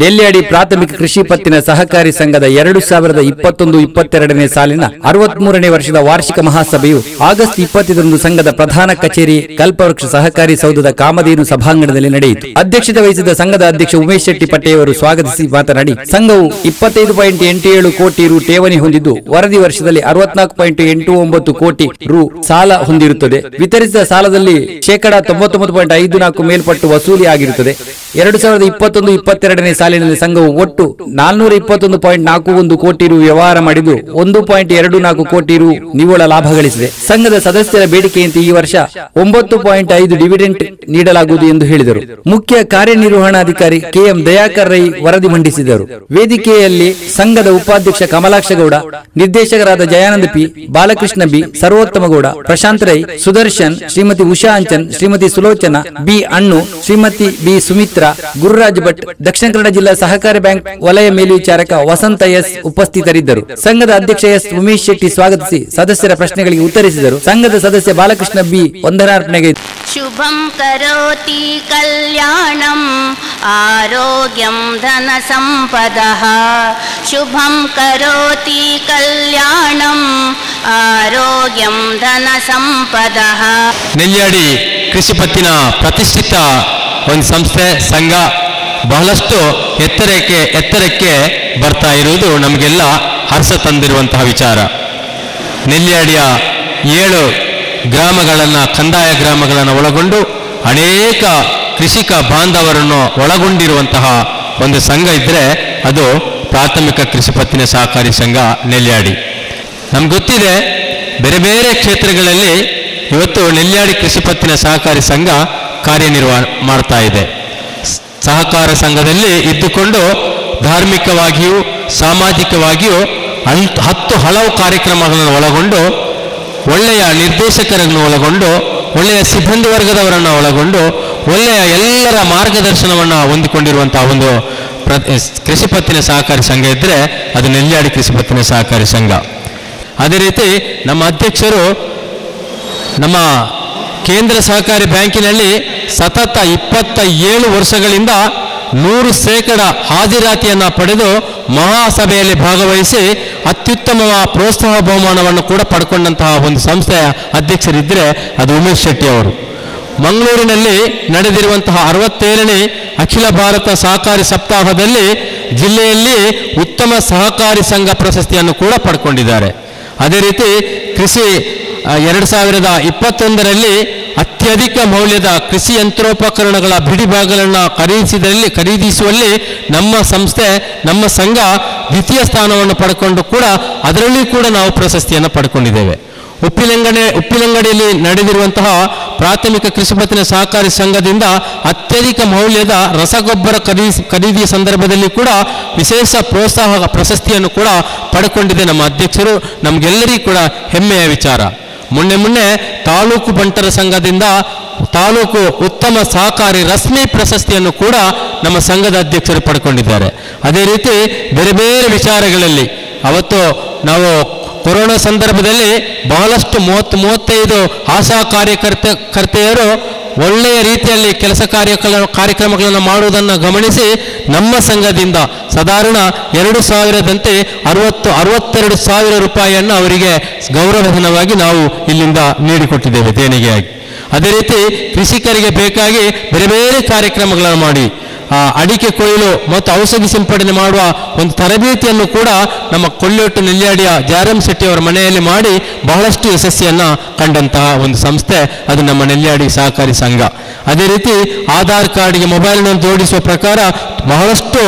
ನೆಲ್ಯಾಡಿ ಪ್ರಾಥಮಿಕ ಕೃಷಿ ಪತ್ತಿನ ಸಹಕಾರಿ ಸಂಘದ 2021-22ನೇ ಸಾಲಿನ 63ನೇ ವರ್ಷದ ವಾರ್ಷಿಕ ಮಹಾಸಭೆಯು ಆಗಸ್ಟ್ 25ರಂದು ಸಂಘದ ಪ್ರಧಾನ ಕಚೇರಿ ಕಲ್ಪವೃಕ್ಷ ಸಹಕಾರಿ ಸೌಧದ ಕಾಮಧೇನು ಸಭಾಂಗಣದಲ್ಲಿ ನಡೆಯಿತು. ಅಧ್ಯಕ್ಷತೆ ವಹಿಸಿದ ಸಂಘದ ಅಧ್ಯಕ್ಷ ಉಮೇಶ್ ಶೆಟ್ಟಿ ಪಟ್ಟೆಯವರು ಸ್ವಾಗತಿಸಿ ಮಾತನಾಡಿ, ಸಂಘವು 25.87 ಕೋಟಿ ರು ಠೇವಣಿ ಹೊಂದಿದ್ದು ವರದಿ ವರ್ಷದಲ್ಲಿ 64.89 ಕೋಟಿ ರು ಸಾಲ ಹೊಂದಿರುತ್ತದೆ. ವಿತರಿಸಿದ ಸಾಲದಲ್ಲಿ ಶೇಕಡಾ 99.54 ಮೇಲ್ಪಟ್ಟು ವಸೂಲಿ ಆಗಿರುತ್ತದೆ. 2021-22ನೇ ಸಾಲಿನಲ್ಲಿ ಸಂಘವು ಒಟ್ಟು 421.41 ಕೋಟಿ ರು ವ್ಯವಹಾರ ಮಾಡಿದ್ದು 1.24 ಕೋಟಿ ರು ನಿವ್ವಳ ಲಾಭ ಗಳಿಸಿದೆ. ಸಂಘದ ಸದಸ್ಯರ ಬೇಡಿಕೆಯಂತೆ ಈ ವರ್ಷ 9.5 ಡಿವಿಡೆಂಟ್ ನೀಡಲಾಗುವುದು ಎಂದು ಹೇಳಿದರು. ಮುಖ್ಯ ಕಾರ್ಯನಿರ್ವಹಣಾಧಿಕಾರಿ ಕೆಎಂ ದಯಾಕರ್ ರೈ ವರದಿ ಮಂಡಿಸಿದರು. ವೇದಿಕೆಯಲ್ಲಿ ಸಂಘದ ಉಪಾಧ್ಯಕ್ಷ ಕಮಲಾಕ್ಷ ಗೌಡ, ನಿರ್ದೇಶಕರಾದ ಜಯಾನಂದ ಪಿ, ಬಾಲಕೃಷ್ಣ ಬಿ, ಸರ್ವೋತ್ತಮ ಗೌಡ, ಪ್ರಶಾಂತ್ ರೈ, ಸುದರ್ಶನ್, ಶ್ರೀಮತಿ ಉಷಾ ಅಂಚನ್, ಶ್ರೀಮತಿ ಸುಲೋಚನಾ ಬಿ ಅಣ್ಣು, ಶ್ರೀಮತಿ ಬಿ ಸುಮಿತ್ರಾ, ಗುರುರಾಜ್ ಭಟ್, ದಕ್ಷಿಣ ಕನ್ನಡ ಜಿಲ್ಲಾ ಸಹಕಾರಿ ಬ್ಯಾಂಕ್ ವಲಯ ಮೇಲ್ವಿಚಾರಕ ವಸಂತ ಎಸ್ ಉಪಸ್ಥಿತರಿದ್ದರು. ಸಂಘದ ಅಧ್ಯಕ್ಷ ಎಸ್ ಉಮೇಶ್ ಶೆಟ್ಟಿ ಸ್ವಾಗತಿಸಿ ಸದಸ್ಯರ ಪ್ರಶ್ನೆಗಳಿಗೆ ಉತ್ತರಿಸಿದರು. ಸಂಘದ ಸದಸ್ಯ ಬಾಲಕೃಷ್ಣ ಬಿ ವಂದನಾರ್ಪಣೆಗೆ ಶುಭಂ ಕರೋತಿ ಕಲ್ಯಾಣಂ ಆರೋಗ್ಯಂ ಧನ ಸಂಪದಃ ಶುಭಂ ಕರೋತಿ ಕಲ್ಯಾಣಂ ಆರೋಗ್ಯಂ ಧನ ಸಂಪದಃ. ನೆಲ್ಯಾಡಿ ಕೃಷಿ ಪತ್ತಿನ ಪ್ರತಿಷ್ಠಿತ ಒಂದು ಸಂಸ್ಥೆ ಸಂಘ ಬಹಳಷ್ಟು ಎತ್ತರಕ್ಕೆ ಬರ್ತಾ ಇರುವುದು ನಮಗೆಲ್ಲ ಹರ್ಷ ತಂದಿರುವಂತಹ ವಿಚಾರ. ನೆಲ್ಯಾಡಿಯ 7 ಗ್ರಾಮಗಳನ್ನು, ಕಂದಾಯ ಗ್ರಾಮಗಳನ್ನು ಒಳಗೊಂಡು ಅನೇಕ ಕೃಷಿಕ ಬಾಂಧವರನ್ನು ಒಳಗೊಂಡಿರುವಂತಹ ಒಂದು ಸಂಘ ಇದ್ದರೆ ಅದು ಪ್ರಾಥಮಿಕ ಕೃಷಿ ಪತ್ತಿನ ಸಹಕಾರಿ ಸಂಘ ನೆಲ್ಯಾಡಿ. ನಮ್ಗೆ ಗೊತ್ತಿದೆ, ಬೇರೆ ಬೇರೆ ಕ್ಷೇತ್ರಗಳಲ್ಲಿ ಇವತ್ತು ನೆಲ್ಯಾಡಿ ಕೃಷಿ ಪತ್ತಿನ ಸಹಕಾರಿ ಸಂಘ ಕಾರ್ಯನಿರ್ವಹಣೆ ಮಾಡ್ತಾ ಇದೆ. ಸಹಕಾರ ಸಂಘದಲ್ಲಿ ಇದ್ದುಕೊಂಡು ಧಾರ್ಮಿಕವಾಗಿಯೂ ಸಾಮಾಜಿಕವಾಗಿಯೂ 10 ಹಲವು ಕಾರ್ಯಕ್ರಮಗಳನ್ನು ಒಳಗೊಂಡು, ಒಳ್ಳೆಯ ನಿರ್ದೇಶಕರನ್ನು ಒಳಗೊಂಡು, ಒಳ್ಳೆಯ ಸಿಬ್ಬಂದಿ ವರ್ಗದವರನ್ನು ಒಳಗೊಂಡು, ಒಳ್ಳೆಯ ಎಲ್ಲರ ಮಾರ್ಗದರ್ಶನವನ್ನು ಹೊಂದಿಕೊಂಡಿರುವಂತಹ ಒಂದು ಕೃಷಿ ಪತ್ತಿನ ಸಹಕಾರಿ ಸಂಘ ಇದ್ದರೆ ಅದು ನೆಲ್ಯಾಡಿ ಕೃಷಿ ಪತ್ತಿನ ಸಹಕಾರಿ ಸಂಘ. ಅದೇ ರೀತಿ ನಮ್ಮ ಅಧ್ಯಕ್ಷರು ನಮ್ಮ ಕೇಂದ್ರ ಸಹಕಾರಿ ಬ್ಯಾಂಕಿನಲ್ಲಿ ಸತತ 27 ವರ್ಷಗಳಿಂದ 100% ಹಾಜರಾತಿಯನ್ನು ಪಡೆದು ಮಹಾಸಭೆಯಲ್ಲಿ ಭಾಗವಹಿಸಿ ಅತ್ಯುತ್ತಮ ಪ್ರೋತ್ಸಾಹ ಬಹುಮಾನವನ್ನು ಕೂಡ ಪಡ್ಕೊಂಡಂತಹ ಒಂದು ಸಂಸ್ಥೆಯ ಅಧ್ಯಕ್ಷರಿದ್ದರೆ ಅದು ಉಮೇಶ್ ಶೆಟ್ಟಿ ಅವರು. ಮಂಗಳೂರಿನಲ್ಲಿ ನಡೆದಿರುವಂತಹ 67ನೇ ಅಖಿಲ ಭಾರತ ಸಹಕಾರಿ ಸಪ್ತಾಹದಲ್ಲಿ ಜಿಲ್ಲೆಯಲ್ಲಿ ಉತ್ತಮ ಸಹಕಾರಿ ಸಂಘ ಪ್ರಶಸ್ತಿಯನ್ನು ಕೂಡ ಪಡ್ಕೊಂಡಿದ್ದಾರೆ. ಅದೇ ರೀತಿ ಕೃಷಿ 2021ರಲ್ಲಿ ಅತ್ಯಧಿಕ ಮೌಲ್ಯದ ಕೃಷಿ ಯಂತ್ರೋಪಕರಣಗಳ ಬಿಡಿಭಾಗಗಳನ್ನು ಖರೀದಿಸುವಲ್ಲಿ ನಮ್ಮ ಸಂಸ್ಥೆ, ನಮ್ಮ ಸಂಘ ದ್ವಿತೀಯ ಸ್ಥಾನವನ್ನು ಪಡ್ಕೊಂಡು ಕೂಡ ಅದರಲ್ಲಿ ಕೂಡ ನಾವು ಪ್ರಶಸ್ತಿಯನ್ನು ಪಡ್ಕೊಂಡಿದ್ದೇವೆ. ಉಪ್ಪಿನಂಗಡಿಯಲ್ಲಿ ನಡೆದಿರುವಂತಹ ಪ್ರಾಥಮಿಕ ಕೃಷಿ ಪತ್ತಿನ ಸಹಕಾರಿ ಸಂಘದಿಂದ ಅತ್ಯಧಿಕ ಮೌಲ್ಯದ ರಸಗೊಬ್ಬರ ಖರೀದಿಯ ಸಂದರ್ಭದಲ್ಲಿ ಕೂಡ ವಿಶೇಷ ಪ್ರೋತ್ಸಾಹ ಪ್ರಶಸ್ತಿಯನ್ನು ಕೂಡ ಪಡ್ಕೊಂಡಿದೆ ನಮ್ಮ ಅಧ್ಯಕ್ಷರು. ನಮಗೆಲ್ಲರಿಗೂ ಕೂಡ ಹೆಮ್ಮೆಯ ವಿಚಾರ. ಮೊನ್ನೆ ತಾಲೂಕು ಬಂಟರ ಸಂಘದಿಂದ ತಾಲೂಕು ಉತ್ತಮ ಸಹಕಾರಿ ರಶ್ಮಿ ಪ್ರಶಸ್ತಿಯನ್ನು ಕೂಡ ನಮ್ಮ ಸಂಘದ ಅಧ್ಯಕ್ಷರು ಪಡ್ಕೊಂಡಿದ್ದಾರೆ. ಅದೇ ರೀತಿ ಬೇರೆ ಬೇರೆ ವಿಚಾರಗಳಲ್ಲಿ ಅವತ್ತು ನಾವು ಕೊರೋನಾ ಸಂದರ್ಭದಲ್ಲಿ ಬಹಳಷ್ಟು 30-35 ಆಶಾ ಕಾರ್ಯಕರ್ತೆಯರು ಒಳ್ಳೆಯ ರೀತಿಯಲ್ಲಿ ಕೆಲಸ ಕಾರ್ಯಕ್ರಮಗಳನ್ನು ಮಾಡುವುದನ್ನು ಗಮನಿಸಿ ನಮ್ಮ ಸಂಘದಿಂದ ಸಾಧಾರಣ 2,000ದಂತೆ 62,000 ರೂಪಾಯಿಯನ್ನು ಅವರಿಗೆ ಗೌರವಧನವಾಗಿ ನಾವು ಇಲ್ಲಿಂದ ನೀಡಿಕೊಟ್ಟಿದ್ದೇವೆ ದೇಣಿಗೆಯಾಗಿ. ಅದೇ ರೀತಿ ಕೃಷಿಕರಿಗೆ ಬೇಕಾಗಿ ಬೇರೆ ಬೇರೆ ಕಾರ್ಯಕ್ರಮಗಳನ್ನು ಮಾಡಿ ಅಡಿಕೆ ಕೊಯ್ಲು ಮತ್ತು ಔಷಧಿ ಸಿಂಪಡಣೆ ಮಾಡುವ ಒಂದು ತರಬೇತಿಯನ್ನು ಕೂಡ ನಮ್ಮ ಕೊಳ್ಳೋಟು ನೆಲ್ಯಾಡಿಯ ಜಾರಂ ಶೆಟ್ಟಿ ಅವರ ಮನೆಯಲ್ಲಿ ಮಾಡಿ ಬಹಳಷ್ಟು ಯಶಸ್ಸಿಯನ್ನು ಕಂಡಂತಹ ಒಂದು ಸಂಸ್ಥೆ ಅದು ನಮ್ಮ ನೆಲ್ಯಾಡಿ ಸಹಕಾರಿ ಸಂಘ. ಅದೇ ರೀತಿ ಆಧಾರ್ ಕಾರ್ಡ್ಗೆ ಮೊಬೈಲ್ನ ಜೋಡಿಸುವ ಪ್ರಕಾರ ಬಹಳಷ್ಟು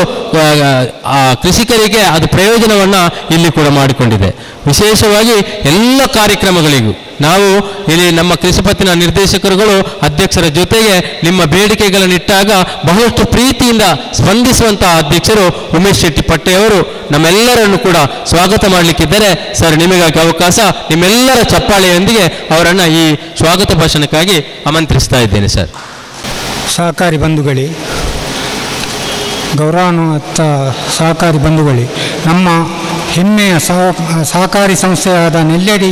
ಕೃಷಿಕರಿಗೆ ಅದು ಪ್ರಯೋಜನವನ್ನು ಇಲ್ಲಿ ಕೂಡ ಮಾಡಿಕೊಂಡಿದೆ. ವಿಶೇಷವಾಗಿ ಎಲ್ಲ ಕಾರ್ಯಕ್ರಮಗಳಿಗೂ ನಾವು ಇಲ್ಲಿ ನಮ್ಮ ಕೃಷಿ ಪತ್ತಿನ ನಿರ್ದೇಶಕರುಗಳು ಅಧ್ಯಕ್ಷರ ಜೊತೆಗೆ ನಿಮ್ಮ ಬೇಡಿಕೆಗಳನ್ನಿಟ್ಟಾಗ ಬಹಳಷ್ಟು ಪ್ರೀತಿಯಿಂದ ಸ್ಪಂದಿಸುವಂತಹ ಅಧ್ಯಕ್ಷರು ಉಮೇಶ್ ಶೆಟ್ಟಿ ಪಟ್ಟೆಯವರು ನಮ್ಮೆಲ್ಲರನ್ನು ಕೂಡ ಸ್ವಾಗತ ಮಾಡಲಿಕ್ಕಿದ್ದಾರೆ. ಸರ್, ನಿಮಗಾಗಿ ಅವಕಾಶ, ನಿಮ್ಮೆಲ್ಲರ ಚಪ್ಪಾಳೆಯೊಂದಿಗೆ ಅವರನ್ನು ಈ ಸ್ವಾಗತ ಭಾಷಣಕ್ಕಾಗಿ ಆಮಂತ್ರಿಸ್ತಾ ಇದ್ದೇನೆ. ಸರ್, ಸಹಕಾರಿ ಬಂಧುಗಳೇ, ಗೌರವಾನ್ವಿತ ಸಹಕಾರಿ ಬಂಧುಗಳೇ, ನಮ್ಮ ಹೆಮ್ಮೆಯ ಸಹಕಾರಿ ಸಂಸ್ಥೆಯಾದ ನೆಲ್ಯಾಡಿ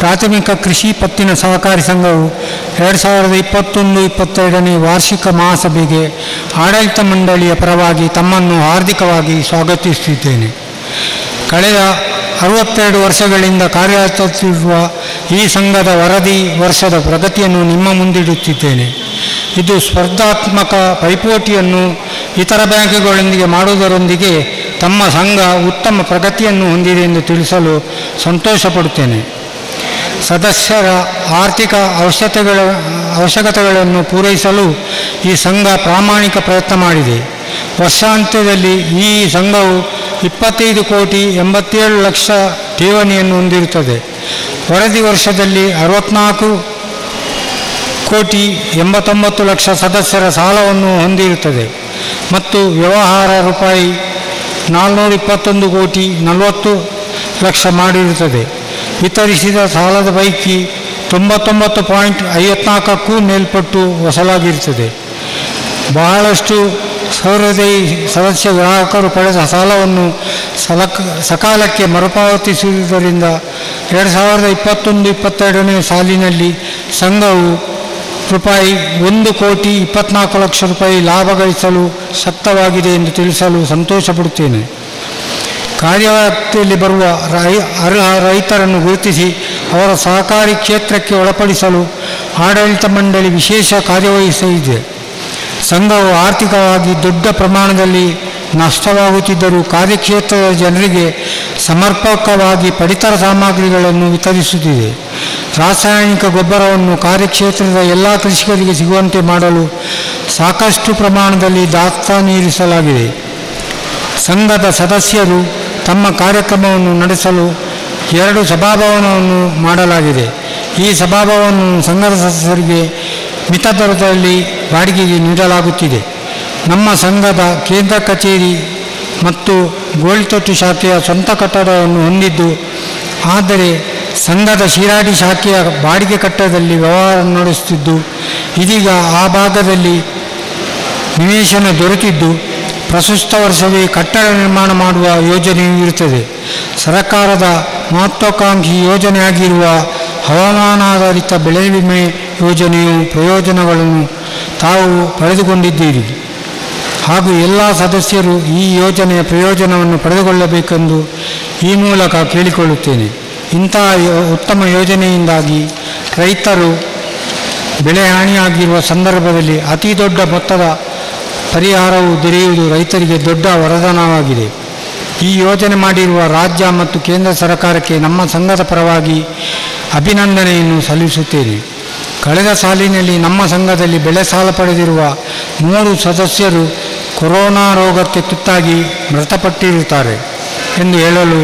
ಪ್ರಾಥಮಿಕ ಕೃಷಿ ಪತ್ತಿನ ಸಹಕಾರಿ ಸಂಘವು 2021-22ನೇ ವಾರ್ಷಿಕ ಮಹಾಸಭೆಗೆ ಆಡಳಿತ ಮಂಡಳಿಯ ಪರವಾಗಿ ತಮ್ಮನ್ನು ಹಾರ್ದಿಕವಾಗಿ ಸ್ವಾಗತಿಸುತ್ತಿದ್ದೇನೆ. ಕಳೆದ 62 ವರ್ಷಗಳಿಂದ ಕಾರ್ಯನಿರ್ವಹಿಸುತ್ತಿರುವ ಈ ಸಂಘದ ವರದಿ ವರ್ಷದ ಪ್ರಗತಿಯನ್ನು ನಿಮ್ಮ ಮುಂದಿಡುತ್ತಿದ್ದೇನೆ. ಇದು ಸ್ಪರ್ಧಾತ್ಮಕ ಪೈಪೋಟಿಯನ್ನು ಇತರ ಬ್ಯಾಂಕ್ಗಳೊಂದಿಗೆ ಮಾಡುವುದರೊಂದಿಗೆ ತಮ್ಮ ಸಂಘ ಉತ್ತಮ ಪ್ರಗತಿಯನ್ನು ಹೊಂದಿದೆ ಎಂದು ತಿಳಿಸಲು ಸಂತೋಷಪಡುತ್ತೇನೆ. ಸದಸ್ಯರ ಆರ್ಥಿಕ ಅವಶ್ಯಕತೆಗಳನ್ನು ಪೂರೈಸಲು ಈ ಸಂಘ ಪ್ರಾಮಾಣಿಕ ಪ್ರಯತ್ನ ಮಾಡಿದೆ. ವರ್ಷಾಂತ್ಯದಲ್ಲಿ ಈ ಸಂಘವು 25,87,00,000 ಠೇವಣಿಯನ್ನು ಹೊಂದಿರುತ್ತದೆ. ವರದಿ ವರ್ಷದಲ್ಲಿ 64,89,00,000 ಸದಸ್ಯರ ಸಾಲವನ್ನು ಹೊಂದಿರುತ್ತದೆ ಮತ್ತು ವ್ಯವಹಾರ ರೂಪಾಯಿ 421,40,00,000 ಮಾಡಿರುತ್ತದೆ. ವಿತರಿಸಿದ ಸಾಲದ ಪೈಕಿ 99.54ಕ್ಕೂ ಮೇಲ್ಪಟ್ಟು ವಸೂಲಾಗಿರುತ್ತದೆ. ಬಹಳಷ್ಟು ಸಹೃದಯಿ ಸದಸ್ಯ ಗ್ರಾಹಕರು ಪಡೆದ ಸಾಲವನ್ನು ಸಕಾಲಕ್ಕೆ ಮರುಪಾವತಿಸುವುದರಿಂದ 2021-22ನೇ ಸಾಲಿನಲ್ಲಿ ಸಂಘವು ರೂಪಾಯಿ 1,24,00,000 ಲಾಭ ಗಳಿಸಲು ಶಕ್ತವಾಗಿದೆ ಎಂದು ತಿಳಿಸಲು ಸಂತೋಷಪಡುತ್ತೇನೆ. ಕಾರ್ಯವ್ಯಾಪ್ತಿಯಲ್ಲಿ ಬರುವ ಅರ್ಹ ರೈತರನ್ನು ಗುರುತಿಸಿ ಅವರ ಸಹಕಾರಿ ಕ್ಷೇತ್ರಕ್ಕೆ ಒಳಪಡಿಸಲು ಆಡಳಿತ ಮಂಡಳಿ ವಿಶೇಷ ಕಾರ್ಯವಹಿಸಲಿದೆ. ಸಂಘವು ಆರ್ಥಿಕವಾಗಿ ದೊಡ್ಡ ಪ್ರಮಾಣದಲ್ಲಿ ನಷ್ಟವಾಗುತ್ತಿದ್ದರೂ ಕಾರ್ಯಕ್ಷೇತ್ರದ ಜನರಿಗೆ ಸಮರ್ಪಕವಾಗಿ ಪಡಿತರ ಸಾಮಗ್ರಿಗಳನ್ನು ವಿತರಿಸುತ್ತಿದೆ. ರಾಸಾಯನಿಕ ಗೊಬ್ಬರವನ್ನು ಕಾರ್ಯಕ್ಷೇತ್ರದ ಎಲ್ಲ ಕೃಷಿಕರಿಗೆ ಸಿಗುವಂತೆ ಮಾಡಲು ಸಾಕಷ್ಟು ಪ್ರಮಾಣದಲ್ಲಿ ದಾಸ್ತಾನಿರಿಸಲಾಗಿದೆ. ಸಂಘದ ಸದಸ್ಯರು ತಮ್ಮ ಕಾರ್ಯಕ್ರಮವನ್ನು ನಡೆಸಲು 2 ಸಭಾಭವನವನ್ನು ಮಾಡಲಾಗಿದೆ. ಈ ಸಭಾಭವನವನ್ನು ಸಂಘದ ಸದಸ್ಯರಿಗೆ ಮಿತ ದರದಲ್ಲಿ ಬಾಡಿಗೆಗೆ ನೀಡಲಾಗುತ್ತಿದೆ. ನಮ್ಮ ಸಂಘದ ಕೇಂದ್ರ ಕಚೇರಿ ಮತ್ತು ಗೋಳಿತೊಟ್ಟು ಶಾಖೆಯ ಸ್ವಂತ ಕಟ್ಟಡವನ್ನು ಹೊಂದಿದ್ದು, ಆದರೆ ಸಂಘದ ಶಿರಾಡಿ ಶಾಖೆಯ ಬಾಡಿಗೆ ಕಟ್ಟಡದಲ್ಲಿ ವ್ಯವಹಾರ ನಡೆಸುತ್ತಿದ್ದು, ಇದೀಗ ಆ ಭಾಗದಲ್ಲಿ ನಿವೇಶನ ದೊರೆತಿದ್ದು ಪ್ರಸ್ತುತ ವರ್ಷವೇ ಕಟ್ಟಡ ನಿರ್ಮಾಣ ಮಾಡುವ ಯೋಜನೆಯೂ ಇರುತ್ತದೆ. ಸರ್ಕಾರದ ಮಹತ್ವಾಕಾಂಕ್ಷಿ ಯೋಜನೆಯಾಗಿರುವ ಹವಾಮಾನಾಧಾರಿತ ಬೆಳೆ ವಿಮೆ ಯೋಜನೆಯು ಪ್ರಯೋಜನಗಳನ್ನು ತಾವು ಪಡೆದುಕೊಂಡಿದ್ದೀರಿ ಹಾಗೂ ಎಲ್ಲ ಸದಸ್ಯರು ಈ ಯೋಜನೆಯ ಪ್ರಯೋಜನವನ್ನು ಪಡೆದುಕೊಳ್ಳಬೇಕೆಂದು ಈ ಮೂಲಕ ಕೇಳಿಕೊಳ್ಳುತ್ತೇನೆ. ಇಂತಹ ಉತ್ತಮ ಯೋಜನೆಯಿಂದಾಗಿ ರೈತರು ಬೆಳೆ ಹಾನಿಯಾಗಿರುವ ಸಂದರ್ಭದಲ್ಲಿ ಅತಿ ದೊಡ್ಡ ಮೊತ್ತದ ಪರಿಹಾರವು ದೊರೆಯುವುದು ರೈತರಿಗೆ ದೊಡ್ಡ ವರದಾನವಾಗಿದೆ. ಈ ಯೋಜನೆ ಮಾಡಿರುವ ರಾಜ್ಯ ಮತ್ತು ಕೇಂದ್ರ ಸರ್ಕಾರಕ್ಕೆ ನಮ್ಮ ಸಂಘದ ಪರವಾಗಿ ಅಭಿನಂದನೆಯನ್ನು ಸಲ್ಲಿಸುತ್ತೇನೆ. ಕಳೆದ ಸಾಲಿನಲ್ಲಿ ನಮ್ಮ ಸಂಘದಲ್ಲಿ ಬೆಳೆ ಸಾಲ ಪಡೆದಿರುವ 3 ಸದಸ್ಯರು ಕೊರೋನಾ ರೋಗಕ್ಕೆ ತುತ್ತಾಗಿ ಮೃತಪಟ್ಟಿರುತ್ತಾರೆ ಎಂದು ಹೇಳಲು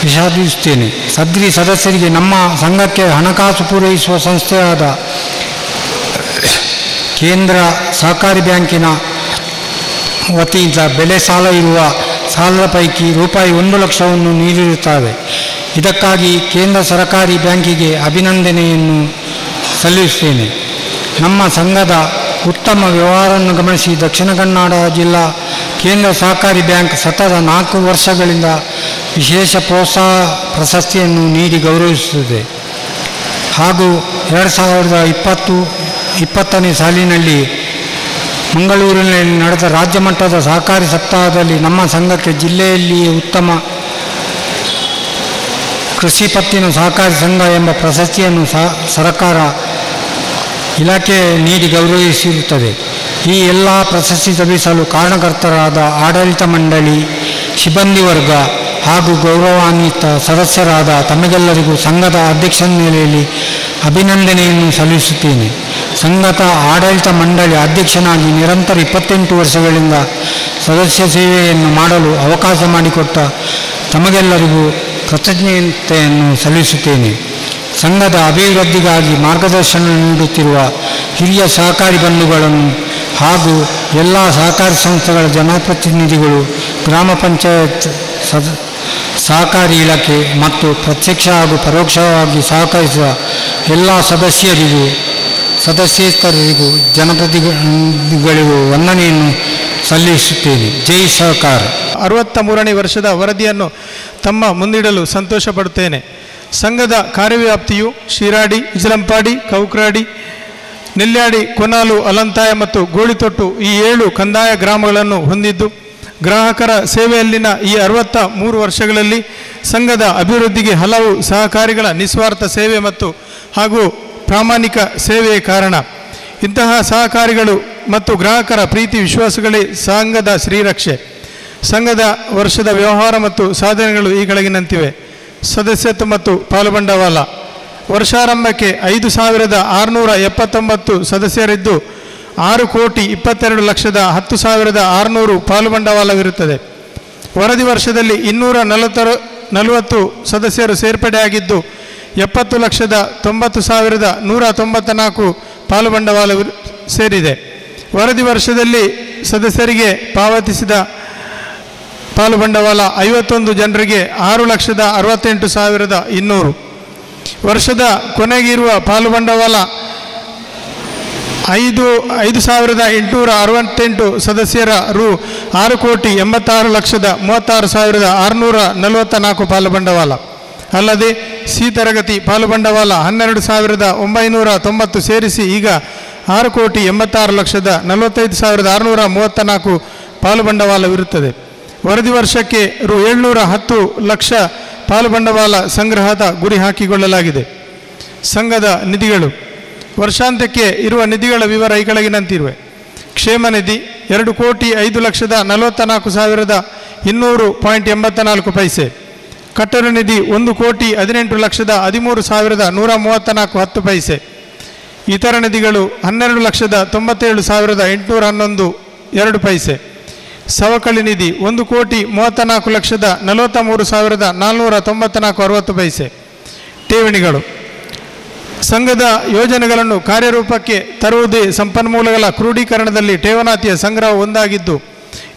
ವಿಷಾದಿಸುತ್ತೇನೆ. ಸದ್ರಿ ಸದಸ್ಯರಿಗೆ ನಮ್ಮ ಸಂಘಕ್ಕೆ ಹಣಕಾಸು ಪೂರೈಸುವ ಸಂಸ್ಥೆಯಾದ ಕೇಂದ್ರ ಸಹಕಾರಿ ಬ್ಯಾಂಕಿನ ವತಿಯಿಂದ ಬೆಳೆ ಸಾಲ ಇರುವ ಸಾಲದ ಪೈಕಿ ರೂಪಾಯಿ 1,00,000 ನೀಡಿರುತ್ತಾರೆ. ಇದಕ್ಕಾಗಿ ಕೇಂದ್ರ ಸಹಕಾರಿ ಬ್ಯಾಂಕಿಗೆ ಅಭಿನಂದನೆಯನ್ನು ಸಲ್ಲಿಸುತ್ತೇನೆ. ನಮ್ಮ ಸಂಘದ ಉತ್ತಮ ವ್ಯವಹಾರವನ್ನು ಗಮನಿಸಿ ದಕ್ಷಿಣ ಕನ್ನಡ ಜಿಲ್ಲಾ ಕೇಂದ್ರ ಸಹಕಾರಿ ಬ್ಯಾಂಕ್ ಸತತ 4 ವರ್ಷಗಳಿಂದ ವಿಶೇಷ ಪ್ರೋತ್ಸಾಹ ಪ್ರಶಸ್ತಿಯನ್ನು ನೀಡಿ ಗೌರವಿಸುತ್ತದೆ ಹಾಗೂ 2020-20ನೇ ಸಾಲಿನಲ್ಲಿ ಮಂಗಳೂರಿನಲ್ಲಿ ನಡೆದ ರಾಜ್ಯ ಮಟ್ಟದ ಸಹಕಾರಿ ಸಪ್ತಾಹದಲ್ಲಿ ನಮ್ಮ ಸಂಘಕ್ಕೆ ಜಿಲ್ಲೆಯಲ್ಲಿಯೇ ಉತ್ತಮ ಕೃಷಿ ಪತ್ತಿನ ಸಹಕಾರಿ ಸಂಘ ಎಂಬ ಪ್ರಶಸ್ತಿಯನ್ನು ಸರ್ಕಾರ ಇಲಾಖೆ ನೀಡಿ ಗೌರವಿಸಿರುತ್ತದೆ. ಈ ಎಲ್ಲ ಪ್ರಶಸ್ತಿ ಲಭಿಸಲು ಕಾರಣಕರ್ತರಾದ ಆಡಳಿತ ಮಂಡಳಿ, ಸಿಬ್ಬಂದಿ ವರ್ಗ ಹಾಗೂ ಗೌರವಾನ್ವಿತ ಸದಸ್ಯರಾದ ತಮಗೆಲ್ಲರಿಗೂ ಸಂಘದ ಅಧ್ಯಕ್ಷನ ನೆಲೆಯಲ್ಲಿ ಅಭಿನಂದನೆಯನ್ನು ಸಲ್ಲಿಸುತ್ತೇನೆ. ಸಂಘದ ಆಡಳಿತ ಮಂಡಳಿ ಅಧ್ಯಕ್ಷನಾಗಿ ನಿರಂತರ 28 ವರ್ಷಗಳಿಂದ ಸದಸ್ಯ ಸೇವೆಯನ್ನು ಮಾಡಲು ಅವಕಾಶ ಮಾಡಿಕೊಟ್ಟ ತಮಗೆಲ್ಲರಿಗೂ ಕೃತಜ್ಞತೆಯನ್ನು ಸಲ್ಲಿಸುತ್ತೇನೆ. ಸಂಘದ ಅಭಿವೃದ್ಧಿಗಾಗಿ ಮಾರ್ಗದರ್ಶನ ನೀಡುತ್ತಿರುವ ಹಿರಿಯ ಸಹಕಾರಿ ಬಂಧುಗಳನ್ನು ಹಾಗೂ ಎಲ್ಲ ಸಹಕಾರಿ ಸಂಸ್ಥೆಗಳ ಜನಪ್ರತಿನಿಧಿಗಳು, ಗ್ರಾಮ ಪಂಚಾಯತ್ ಸಹಕಾರಿ ಇಲಾಖೆ ಮತ್ತು ಪ್ರತ್ಯಕ್ಷ ಹಾಗೂ ಪರೋಕ್ಷವಾಗಿ ಸಹಕರಿಸಿದ ಎಲ್ಲ ಸದಸ್ಯೇತರರಿಗೂ ಜನಪ್ರತಿನಿಧಿಗಳಿಗೂ ವಂದನೆಯನ್ನು ಸಲ್ಲಿಸುತ್ತೇನೆ. ಜೈ ಸಹಕಾರ. 63ನೇ ವರ್ಷದ ವರದಿಯನ್ನು ತಮ್ಮ ಮುಂದಿಡಲು ಸಂತೋಷಪಡುತ್ತೇನೆ. ಸಂಘದ ಕಾರ್ಯವ್ಯಾಪ್ತಿಯು ಶಿರಾಡಿ, ಇಜಲಂಪಾಡಿ, ಕೌಕ್ರಾಡಿ, ನೆಲ್ಯಾಡಿ, ಕೊನಾಲು, ಅಲಂತಾಯ ಮತ್ತು ಗೋಳಿತೊಟ್ಟು ಈ 7 ಕಂದಾಯ ಗ್ರಾಮಗಳನ್ನು ಹೊಂದಿದ್ದು, ಗ್ರಾಹಕರ ಸೇವೆಯಲ್ಲಿನ ಈ 63 ವರ್ಷಗಳಲ್ಲಿ ಸಂಘದ ಅಭಿವೃದ್ಧಿಗೆ ಹಲವು ಸಹಕಾರಿಗಳ ನಿಸ್ವಾರ್ಥ ಸೇವೆ ಹಾಗೂ ಪ್ರಾಮಾಣಿಕ ಸೇವೆಯೇ ಕಾರಣ. ಇಂತಹ ಸಹಕಾರಿಗಳು ಮತ್ತು ಗ್ರಾಹಕರ ಪ್ರೀತಿ ವಿಶ್ವಾಸಗಳೇ ಸಂಘದ ಶ್ರೀರಕ್ಷೆ. ಸಂಘದ ವರ್ಷದ ವ್ಯವಹಾರ ಮತ್ತು ಸಾಧನೆಗಳು ಈ ಕೆಳಗಿನಂತಿವೆ. ಸದಸ್ಯತ್ವ ಮತ್ತು ಪಾಲುಬಂಡವಾಳ. ವರ್ಷಾರಂಭಕ್ಕೆ 5,679 ಸದಸ್ಯರಿದ್ದು 6,22,10,10,600 ಪಾಲುಬಂಡವಾಳವಿರುತ್ತದೆ. ವರದಿ ವರ್ಷದಲ್ಲಿ 240 ಸದಸ್ಯರು ಸೇರ್ಪಡೆಯಾಗಿದ್ದು 70,90,194 ಪಾಲುಬಂಡವಾಳ ಸೇರಿದೆ. ವರದಿ ವರ್ಷದಲ್ಲಿ ಸದಸ್ಯರಿಗೆ ಪಾವತಿಸಿದ ಪಾಲುಬಂಡವಾಳ 51 ಜನರಿಗೆ 6,68,200. ವರ್ಷದ ಕೊನೆಗಿರುವ ಪಾಲುಬಂಡವಾಳ 5,868 ಸದಸ್ಯರ ರು 6,86,36,644 ಪಾಲುಬಂಡವಾಳ. ಅಲ್ಲದೆ ಸಿ ತರಗತಿ ಪಾಲುಬಂಡವಾಳ 12,990 ಸೇರಿಸಿ ಈಗ 6,86,45,634 ಪಾಲುಬಂಡವಾಳವಿರುತ್ತದೆ. ವರದಿ ವರ್ಷಕ್ಕೆ ರು 710 ಲಕ್ಷ ಪಾಲುಬಂಡವಾಳ ಸಂಗ್ರಹದ ಗುರಿ ಹಾಕಿಕೊಳ್ಳಲಾಗಿದೆ. ಸಂಘದ ನಿಧಿಗಳು. ವರ್ಷಾಂತ್ಯಕ್ಕೆ ಇರುವ ನಿಧಿಗಳ ವಿವರ ಈ ಕೆಳಗಿನಂತಿರುವೆ. ಕ್ಷೇಮ ನಿಧಿ 2,05,200,200.84 ಕಟ್ಟಡ ನಿಧಿ 1,18,13,134 ಇತರ ನಿಧಿಗಳು 12,97,811 ಸವಕಳಿ ನಿಧಿ 1,34,43,494 ಠೇವಣಿಗಳು. ಸಂಘದ ಯೋಜನೆಗಳನ್ನು ಕಾರ್ಯರೂಪಕ್ಕೆ ತರುವುದೇ ಸಂಪನ್ಮೂಲಗಳ ಕ್ರೋಢೀಕರಣದಲ್ಲಿ ಠೇವಣಾತಿಯ ಸಂಗ್ರಹ ಒಂದಾಗಿದ್ದು,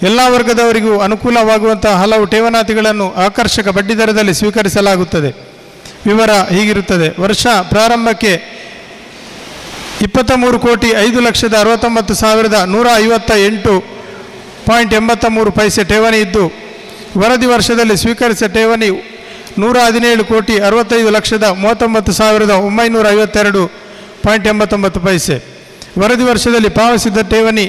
ಎಲ್ಲ ವರ್ಗದವರಿಗೂ ಅನುಕೂಲವಾಗುವಂತಹ ಹಲವು ಠೇವಣಾತಿಗಳನ್ನು ಆಕರ್ಷಕ ಬಡ್ಡಿದರದಲ್ಲಿ ಸ್ವೀಕರಿಸಲಾಗುತ್ತದೆ. ವಿವರ ಹೀಗಿರುತ್ತದೆ. ವರ್ಷ ಪ್ರಾರಂಭಕ್ಕೆ 23,69,158.83 ಠೇವಣಿ ಇದ್ದು, ವರದಿ ವರ್ಷದಲ್ಲಿ ಸ್ವೀಕರಿಸಿದ ಠೇವಣಿ 117,69,39,952.89. ವರದಿ ವರ್ಷದಲ್ಲಿ ಪಾವತಿಸಿದ ಠೇವಣಿ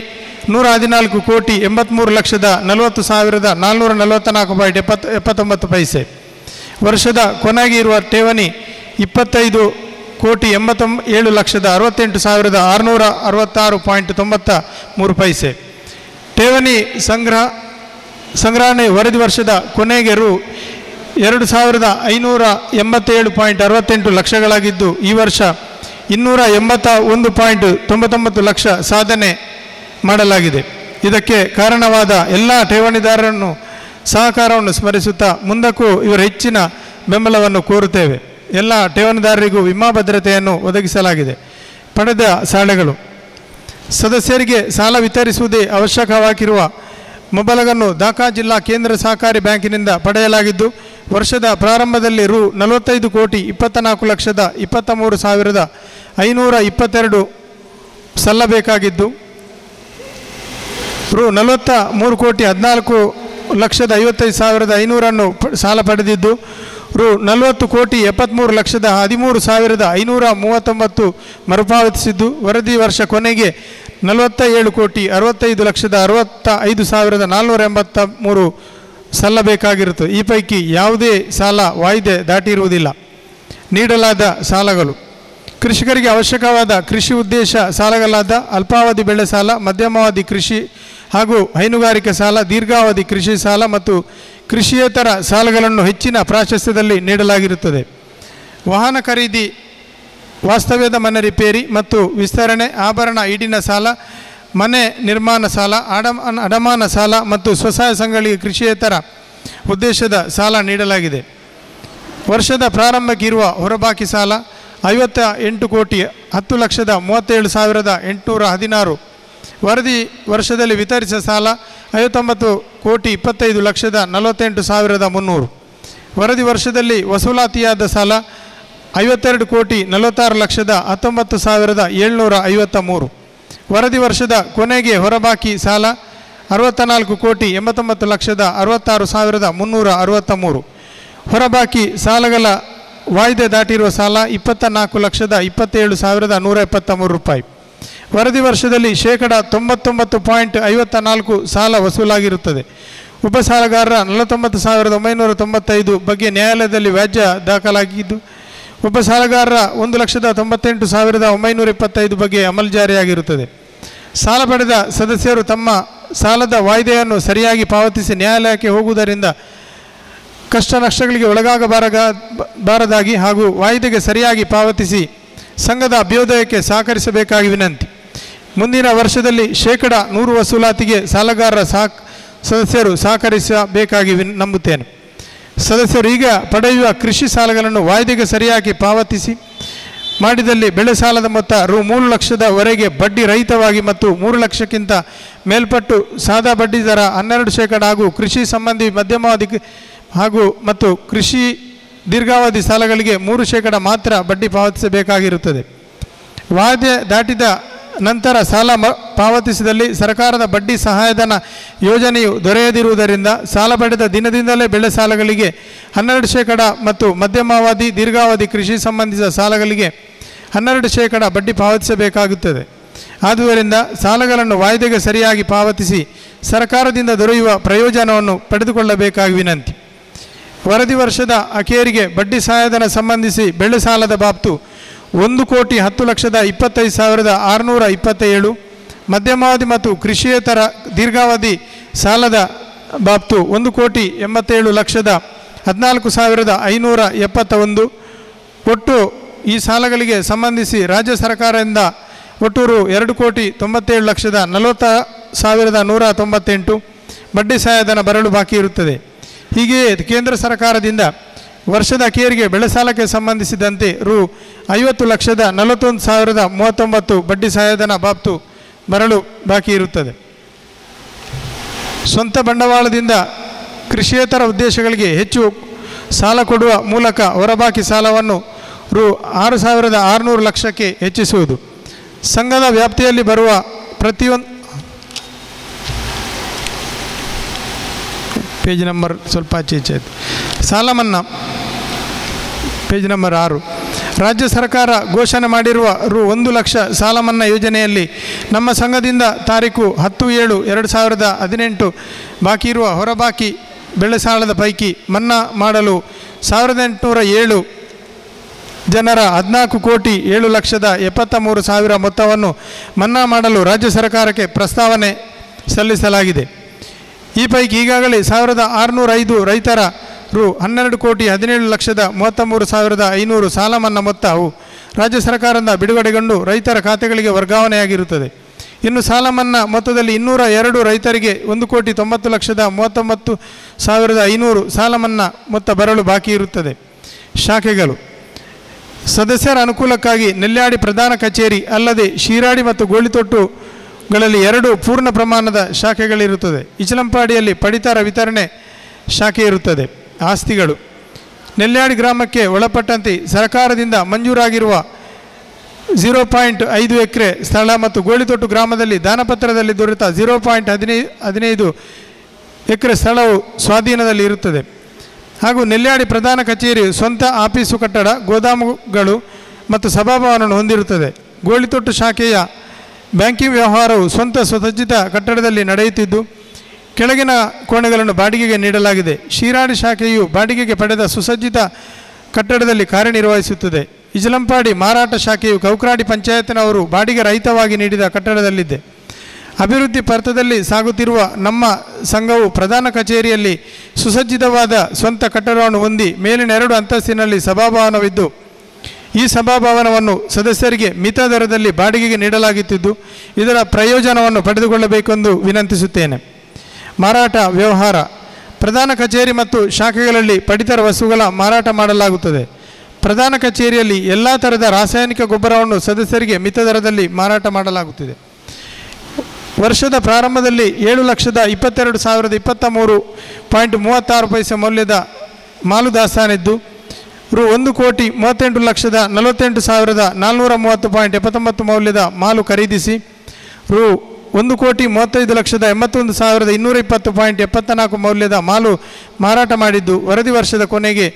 114,80,40,444.79. ವರ್ಷದ ಕೊನೆಗೆ ಇರುವ ಠೇವಣಿ 25,87,68,666.93. ಠೇವಣಿ ಸಂಗ್ರಹಣೆ ವರದಿ ವರ್ಷದ ಕೊನೆಗೆ ರು 2,587.68 ಲಕ್ಷಗಳಾಗಿದ್ದು, ಈ ವರ್ಷ 281.99 ಲಕ್ಷ ಸಾಧನೆ ಮಾಡಲಾಗಿದೆ. ಇದಕ್ಕೆ ಕಾರಣವಾದ ಎಲ್ಲ ಠೇವಣಿದಾರರನ್ನು ಸಹಕಾರವನ್ನು ಸ್ಮರಿಸುತ್ತಾ ಮುಂದಕ್ಕೂ ಇವರ ಹೆಚ್ಚಿನ ಬೆಂಬಲವನ್ನು ಕೋರುತ್ತೇವೆ. ಎಲ್ಲ ಠೇವಣಿದಾರರಿಗೂ ವಿಮಾ ಭದ್ರತೆಯನ್ನು ಒದಗಿಸಲಾಗಿದೆ. ಪಡೆದ ಸಾಲಗಳು. ಸದಸ್ಯರಿಗೆ ಸಾಲ ವಿತರಿಸುವುದೇ ಅವಶ್ಯಕವಾಗಿರುವ ಮೊಬಲಗನ್ನು ದಾಖಾ ಜಿಲ್ಲಾ ಕೇಂದ್ರ ಸಹಕಾರಿ ಬ್ಯಾಂಕಿನಿಂದ ಪಡೆಯಲಾಗಿದ್ದು, ವರ್ಷದ ಪ್ರಾರಂಭದಲ್ಲಿ ರು 45,24,23,522 ಸಲ್ಲಬೇಕಾಗಿದ್ದು, ರು 43,14,55,500 ಸಾಲ ಪಡೆದಿದ್ದು, ರು 40,73,13,539 ಮರುಪಾವತಿಸಿದ್ದು, ವರದಿ ವರ್ಷ ಕೊನೆಗೆ 47,65,65,483 ಸಲ್ಲಬೇಕಾಗಿರುತ್ತದೆ. ಈ ಪೈಕಿ ಯಾವುದೇ ಸಾಲ ವಾಯಿದೆ ದಾಟಿರುವುದಿಲ್ಲ. ನೀಡಲಾದ ಸಾಲಗಳು. ಕೃಷಿಕರಿಗೆ ಅವಶ್ಯಕವಾದ ಕೃಷಿ ಉದ್ದೇಶ ಸಾಲಗಳಾದ ಅಲ್ಪಾವಧಿ ಬೆಳೆ ಸಾಲ, ಮಧ್ಯಮಾವಧಿ ಕೃಷಿ ಹಾಗೂ ಹೈನುಗಾರಿಕೆ ಸಾಲ, ದೀರ್ಘಾವಧಿ ಕೃಷಿ ಸಾಲ ಮತ್ತು ಕೃಷಿಯೇತರ ಸಾಲಗಳನ್ನು ಹೆಚ್ಚಿನ ಪ್ರಾಶಸ್ತ್ಯದಲ್ಲಿ ನೀಡಲಾಗಿರುತ್ತದೆ. ವಾಹನ ಖರೀದಿ, ವಾಸ್ತವ್ಯದ ಮನೆ ರಿಪೇರಿ ಮತ್ತು ವಿಸ್ತರಣೆ, ಆಭರಣ ಈಡಿನ ಸಾಲ, ಮನೆ ನಿರ್ಮಾಣ ಸಾಲ, ಅಡಮಾನ ಸಾಲ ಮತ್ತು ಸ್ವಸಹಾಯ ಸಂಘಗಳಿಗೆ ಕೃಷಿಯೇತರ ಉದ್ದೇಶದ ಸಾಲ ನೀಡಲಾಗಿದೆ. ವರ್ಷದ ಪ್ರಾರಂಭಕ್ಕೆ ಇರುವ ಹೊರಬಾಕಿ ಸಾಲ 58,10,37,816. ವರದಿ ವರ್ಷದಲ್ಲಿ ವಿತರಿಸಿದ ಸಾಲ 59,25,48,300. ವರದಿ ವರ್ಷದಲ್ಲಿ ವಸೂಲಾತಿಯಾದ ಸಾಲ 52,46,19,753. ವರದಿ ವರ್ಷದ ಕೊನೆಗೆ ಹೊರಬಾಕಿ ಸಾಲ 64,89,66,363. ಹೊರಬಾಕಿ ಸಾಲಗಳ ವಾಯ್ದೆ ದಾಟಿರುವ ಸಾಲ 24,27,173 ರೂಪಾಯಿ. ವರದಿ ವರ್ಷದಲ್ಲಿ ಶೇಕಡ 99.54 ಸಾಲ ವಸೂಲಾಗಿರುತ್ತದೆ. ಉಪಸಾಲಗಾರರ 49,995 ಬಗ್ಗೆ ನ್ಯಾಯಾಲಯದಲ್ಲಿ ವ್ಯಾಜ್ಯ ದಾಖಲಾಗಿದ್ದು, ಉಪಸಾಲಗಾರರ 1,98,925 ಬಗ್ಗೆ ಅಮಲು ಜಾರಿಯಾಗಿರುತ್ತದೆ. ಸಾಲ ಪಡೆದ ಸದಸ್ಯರು ತಮ್ಮ ಸಾಲದ ವಾಯ್ದೆಯನ್ನು ಸರಿಯಾಗಿ ಪಾವತಿಸಿ ನ್ಯಾಯಾಲಯಕ್ಕೆ ಹೋಗುವುದರಿಂದ ಕಷ್ಟ ನಷ್ಟಗಳಿಗೆ ಒಳಗಾಗಬಾರದಾಗಿ ಹಾಗೂ ವಾಯ್ದೆಗೆ ಸರಿಯಾಗಿ ಪಾವತಿಸಿ ಸಂಘದ ಅಭ್ಯುದಯಕ್ಕೆ ಸಹಕರಿಸಬೇಕಾಗಿ ವಿನಂತಿ. ಮುಂದಿನ ವರ್ಷದಲ್ಲಿ ಶೇಕಡ 100 ವಸೂಲಾತಿಗೆ ಸಾಲಗಾರರ ಸದಸ್ಯರು ಸಹಕರಿಸಬೇಕಾಗಿ ನಂಬುತ್ತೇನೆ. ಸದಸ್ಯರು ಈಗ ಪಡೆಯುವ ಕೃಷಿ ಸಾಲಗಳನ್ನು ವಾಯ್ದೆಗೆ ಸರಿಯಾಗಿ ಪಾವತಿಸಿ ಮಾಡಿದಲ್ಲಿ ಬೆಳೆ ಸಾಲದ ಮೊತ್ತ ರು 3 ಲಕ್ಷದವರೆಗೆ ಬಡ್ಡಿ ರಹಿತವಾಗಿ ಮತ್ತು 3 ಲಕ್ಷಕ್ಕಿಂತ ಮೇಲ್ಪಟ್ಟು ಸಾದಾ ಬಡ್ಡಿ ದರ 12% ಹಾಗೂ ಕೃಷಿ ಸಂಬಂಧಿ ಮಧ್ಯಮಾವಧಿ ಮತ್ತು ಕೃಷಿ ದೀರ್ಘಾವಧಿ ಸಾಲಗಳಿಗೆ 3% ಮಾತ್ರ ಬಡ್ಡಿ ಪಾವತಿಸಬೇಕಾಗಿರುತ್ತದೆ. ವಾಯ್ದೆ ದಾಟಿದ ನಂತರ ಸಾಲ ಪಾವತಿಸಿದಲ್ಲಿ ಸರ್ಕಾರದ ಬಡ್ಡಿ ಸಹಾಯಧನ ಯೋಜನೆಯು ದೊರೆಯದಿರುವುದರಿಂದ ಸಾಲ ಪಡೆದ ದಿನದಿಂದಲೇ ಬೆಳೆ ಸಾಲಗಳಿಗೆ 12% ಮತ್ತು ಮಧ್ಯಮಾವಧಿ ದೀರ್ಘಾವಧಿ ಕೃಷಿ ಸಂಬಂಧಿಸಿದ ಸಾಲಗಳಿಗೆ 12% ಬಡ್ಡಿ ಪಾವತಿಸಬೇಕಾಗುತ್ತದೆ. ಆದುದರಿಂದ ಸಾಲಗಳನ್ನು ವಾಯ್ದೆಗೆ ಸರಿಯಾಗಿ ಪಾವತಿಸಿ ಸರ್ಕಾರದಿಂದ ದೊರೆಯುವ ಪ್ರಯೋಜನವನ್ನು ಪಡೆದುಕೊಳ್ಳಬೇಕಾಗಿ ವಿನಂತಿ. ವರದಿ ವರ್ಷದ ಅಖೇರಿಗೆ ಬಡ್ಡಿ ಸಹಾಯಧನ ಸಂಬಂಧಿಸಿ ಬೆಳೆ ಸಾಲದ ಬಾಬ್ತು 1,10,25,627, ಮಧ್ಯಮಾವಧಿ ಮತ್ತು ಕೃಷಿಯೇತರ ದೀರ್ಘಾವಧಿ ಸಾಲದ ಬಾಬ್ತು 1,14,14,571. ಒಟ್ಟು ಈ ಸಾಲಗಳಿಗೆ ಸಂಬಂಧಿಸಿ ರಾಜ್ಯ ಸರ್ಕಾರದಿಂದ ಒಟ್ಟು ರು 2,97,40,198 ಬಡ್ಡಿ ಸಹಾಯಧನ ಬರಲು ಬಾಕಿ ಇರುತ್ತದೆ. ಹೀಗೆಯೇ ಕೇಂದ್ರ ಸರ್ಕಾರದಿಂದ ವರ್ಷದ ಅಖೇರಿಗೆ ಬೆಳೆ ಸಾಲಕ್ಕೆ ಸಂಬಂಧಿಸಿದಂತೆ ರು 50,41,039 ಬಡ್ಡಿ ಸಹಾಯಧನ ಬಾಬ್ತು ಬರಲು ಬಾಕಿ ಇರುತ್ತದೆ. ಸ್ವಂತ ಬಂಡವಾಳದಿಂದ ಕೃಷಿಯೇತರ ಉದ್ದೇಶಗಳಿಗೆ ಹೆಚ್ಚು ಸಾಲ ಕೊಡುವ ಮೂಲಕ ಹೊರಬಾಕಿ ಸಾಲವನ್ನು ರು 6,600 ಲಕ್ಷಕ್ಕೆ ಹೆಚ್ಚಿಸುವುದು. ಸಂಘದ ವ್ಯಾಪ್ತಿಯಲ್ಲಿ ಬರುವ ಪ್ರತಿಯೊಂದು ಪೇಜ್ ನಂಬರ್ ಸ್ವಲ್ಪ ಆಚೆ ಆಯಿತು. ಸಾಲ ಮನ್ನಾ ಪೇಜ್ ನಂಬರ್ 6. ರಾಜ್ಯ ಸರ್ಕಾರ ಘೋಷಣೆ ಮಾಡಿರುವ ರು 1 ಲಕ್ಷ ಸಾಲ ಮನ್ನಾ ಯೋಜನೆಯಲ್ಲಿ ನಮ್ಮ ಸಂಘದಿಂದ ತಾರೀಕು 10/7/2018 ಬಾಕಿ ಇರುವ ಹೊರಬಾಕಿ ಬೆಳೆ ಸಾಲದ ಪೈಕಿ ಮನ್ನಾ ಮಾಡಲು 1,807 ಜನರ 14,07,73,000 ಮೊತ್ತವನ್ನು ಮನ್ನಾ ಮಾಡಲು ರಾಜ್ಯ ಸರ್ಕಾರಕ್ಕೆ ಪ್ರಸ್ತಾವನೆ ಸಲ್ಲಿಸಲಾಗಿದೆ. ಈ ಪೈಕಿ ಈಗಾಗಲೇ 1,605 ರೈತರ ರು 12,17,33,500 ಸಾಲ ಮನ್ನಾ ಮೊತ್ತವು ರಾಜ್ಯ ಸರ್ಕಾರದಿಂದ ಬಿಡುಗಡೆಗೊಂಡು ರೈತರ ಖಾತೆಗಳಿಗೆ ವರ್ಗಾವಣೆಯಾಗಿರುತ್ತದೆ. ಇನ್ನು ಸಾಲ ಮನ್ನಾ ಮೊತ್ತದಲ್ಲಿ 202 ರೈತರಿಗೆ 1,90,39,500 ಸಾಲ ಮನ್ನಾ ಮೊತ್ತ ಬರಲು ಬಾಕಿ ಇರುತ್ತದೆ. ಶಾಖೆಗಳು ಸದಸ್ಯರ ಅನುಕೂಲಕ್ಕಾಗಿ ನೆಲ್ಯಾಡಿ ಪ್ರಧಾನ ಕಚೇರಿ ಅಲ್ಲದೆ ಶಿರಾಡಿ ಮತ್ತು ಗೋಳಿತೊಟ್ಟುಗಳಲ್ಲಿ 2 ಪೂರ್ಣ ಪ್ರಮಾಣದ ಶಾಖೆಗಳಿರುತ್ತದೆ. ಇಚಲಂಪಾಡಿಯಲ್ಲಿ ಪಡಿತರ ವಿತರಣೆ ಶಾಖೆ ಇರುತ್ತದೆ. ಆಸ್ತಿಗಳು ನೆಲ್ಯಾಡಿ ಗ್ರಾಮಕ್ಕೆ ಒಳಪಟ್ಟಂತೆ ಸರ್ಕಾರದಿಂದ ಮಂಜೂರಾಗಿರುವ 0.5 ಎಕರೆ ಸ್ಥಳ ಮತ್ತು ಗೋಳಿತೊಟ್ಟು ಗ್ರಾಮದಲ್ಲಿ ದಾನಪತ್ರದಲ್ಲಿ ದೊರೆತ 0.15 ಎಕರೆ ಸ್ಥಳವು ಸ್ವಾಧೀನದಲ್ಲಿ ಇರುತ್ತದೆ. ಹಾಗೂ ನೆಲ್ಯಾಡಿ ಪ್ರಧಾನ ಕಚೇರಿ ಸ್ವಂತ ಆಫೀಸು ಕಟ್ಟಡ, ಗೋದಾಮುಗಳು ಮತ್ತು ಸಭಾಭವನವನ್ನು ಹೊಂದಿರುತ್ತದೆ. ಗೋಳಿತೊಟ್ಟು ಶಾಖೆಯ ಬ್ಯಾಂಕಿಂಗ್ ವ್ಯವಹಾರವು ಸ್ವಂತ ಸುಸಜ್ಜಿತ ಕಟ್ಟಡದಲ್ಲಿ ನಡೆಯುತ್ತಿದ್ದು ಕೆಳಗಿನ ಕೋಣೆಗಳನ್ನು ಬಾಡಿಗೆಗೆ ನೀಡಲಾಗಿದೆ. ಶಿರಾಡಿ ಶಾಖೆಯು ಬಾಡಿಗೆಗೆ ಪಡೆದ ಸುಸಜ್ಜಿತ ಕಟ್ಟಡದಲ್ಲಿ ಕಾರ್ಯನಿರ್ವಹಿಸುತ್ತದೆ. ಇಜಲಂಪಾಡಿ ಮಾರಾಟ ಶಾಖೆಯು ಕೌಕ್ರಾಡಿ ಪಂಚಾಯತ್ನವರು ಬಾಡಿಗೆ ರಹಿತವಾಗಿ ನೀಡಿದ ಕಟ್ಟಡದಲ್ಲಿದೆ. ಅಭಿವೃದ್ಧಿ ಪಥದಲ್ಲಿ ಸಾಗುತ್ತಿರುವ ನಮ್ಮ ಸಂಘವು ಪ್ರಧಾನ ಕಚೇರಿಯಲ್ಲಿ ಸುಸಜ್ಜಿತವಾದ ಸ್ವಂತ ಕಟ್ಟಡವನ್ನು ಹೊಂದಿ ಮೇಲಿನ 2 ಅಂತಸ್ತಿನಲ್ಲಿ ಸಭಾಭವನವಿದ್ದು ಈ ಸಭಾಭವನವನ್ನು ಸದಸ್ಯರಿಗೆ ಮಿತ ದರದಲ್ಲಿ ಬಾಡಿಗೆಗೆ ನೀಡಲಾಗುತ್ತಿದ್ದು ಇದರ ಪ್ರಯೋಜನವನ್ನು ಪಡೆದುಕೊಳ್ಳಬೇಕೆಂದು ವಿನಂತಿಸುತ್ತೇನೆ. ಮಾರಾಟ ವ್ಯವಹಾರ ಪ್ರಧಾನ ಕಚೇರಿ ಮತ್ತು ಶಾಖೆಗಳಲ್ಲಿ ಪಡಿತರ ವಸ್ತುಗಳ ಮಾರಾಟ ಮಾಡಲಾಗುತ್ತದೆ. ಪ್ರಧಾನ ಕಚೇರಿಯಲ್ಲಿ ಎಲ್ಲ ಥರದ ರಾಸಾಯನಿಕ ಗೊಬ್ಬರವನ್ನು ಸದಸ್ಯರಿಗೆ ಮಿತ ದರದಲ್ಲಿ ಮಾರಾಟ ಮಾಡಲಾಗುತ್ತಿದೆ. ವರ್ಷದ ಪ್ರಾರಂಭದಲ್ಲಿ 7,22,023.36 ಮೌಲ್ಯದ ಮಾಲು ದಾಸ್ತಾನಿದ್ದು ರು 1,48,48,430.79 ಮೌಲ್ಯದ ಮಾಲು ಖರೀದಿಸಿ ರು 1,35,81,220.74 ಮೌಲ್ಯದ ಮಾಲು ಮಾರಾಟ ಮಾಡಿದ್ದು ವರದಿ ವರ್ಷದ ಕೊನೆಗೆ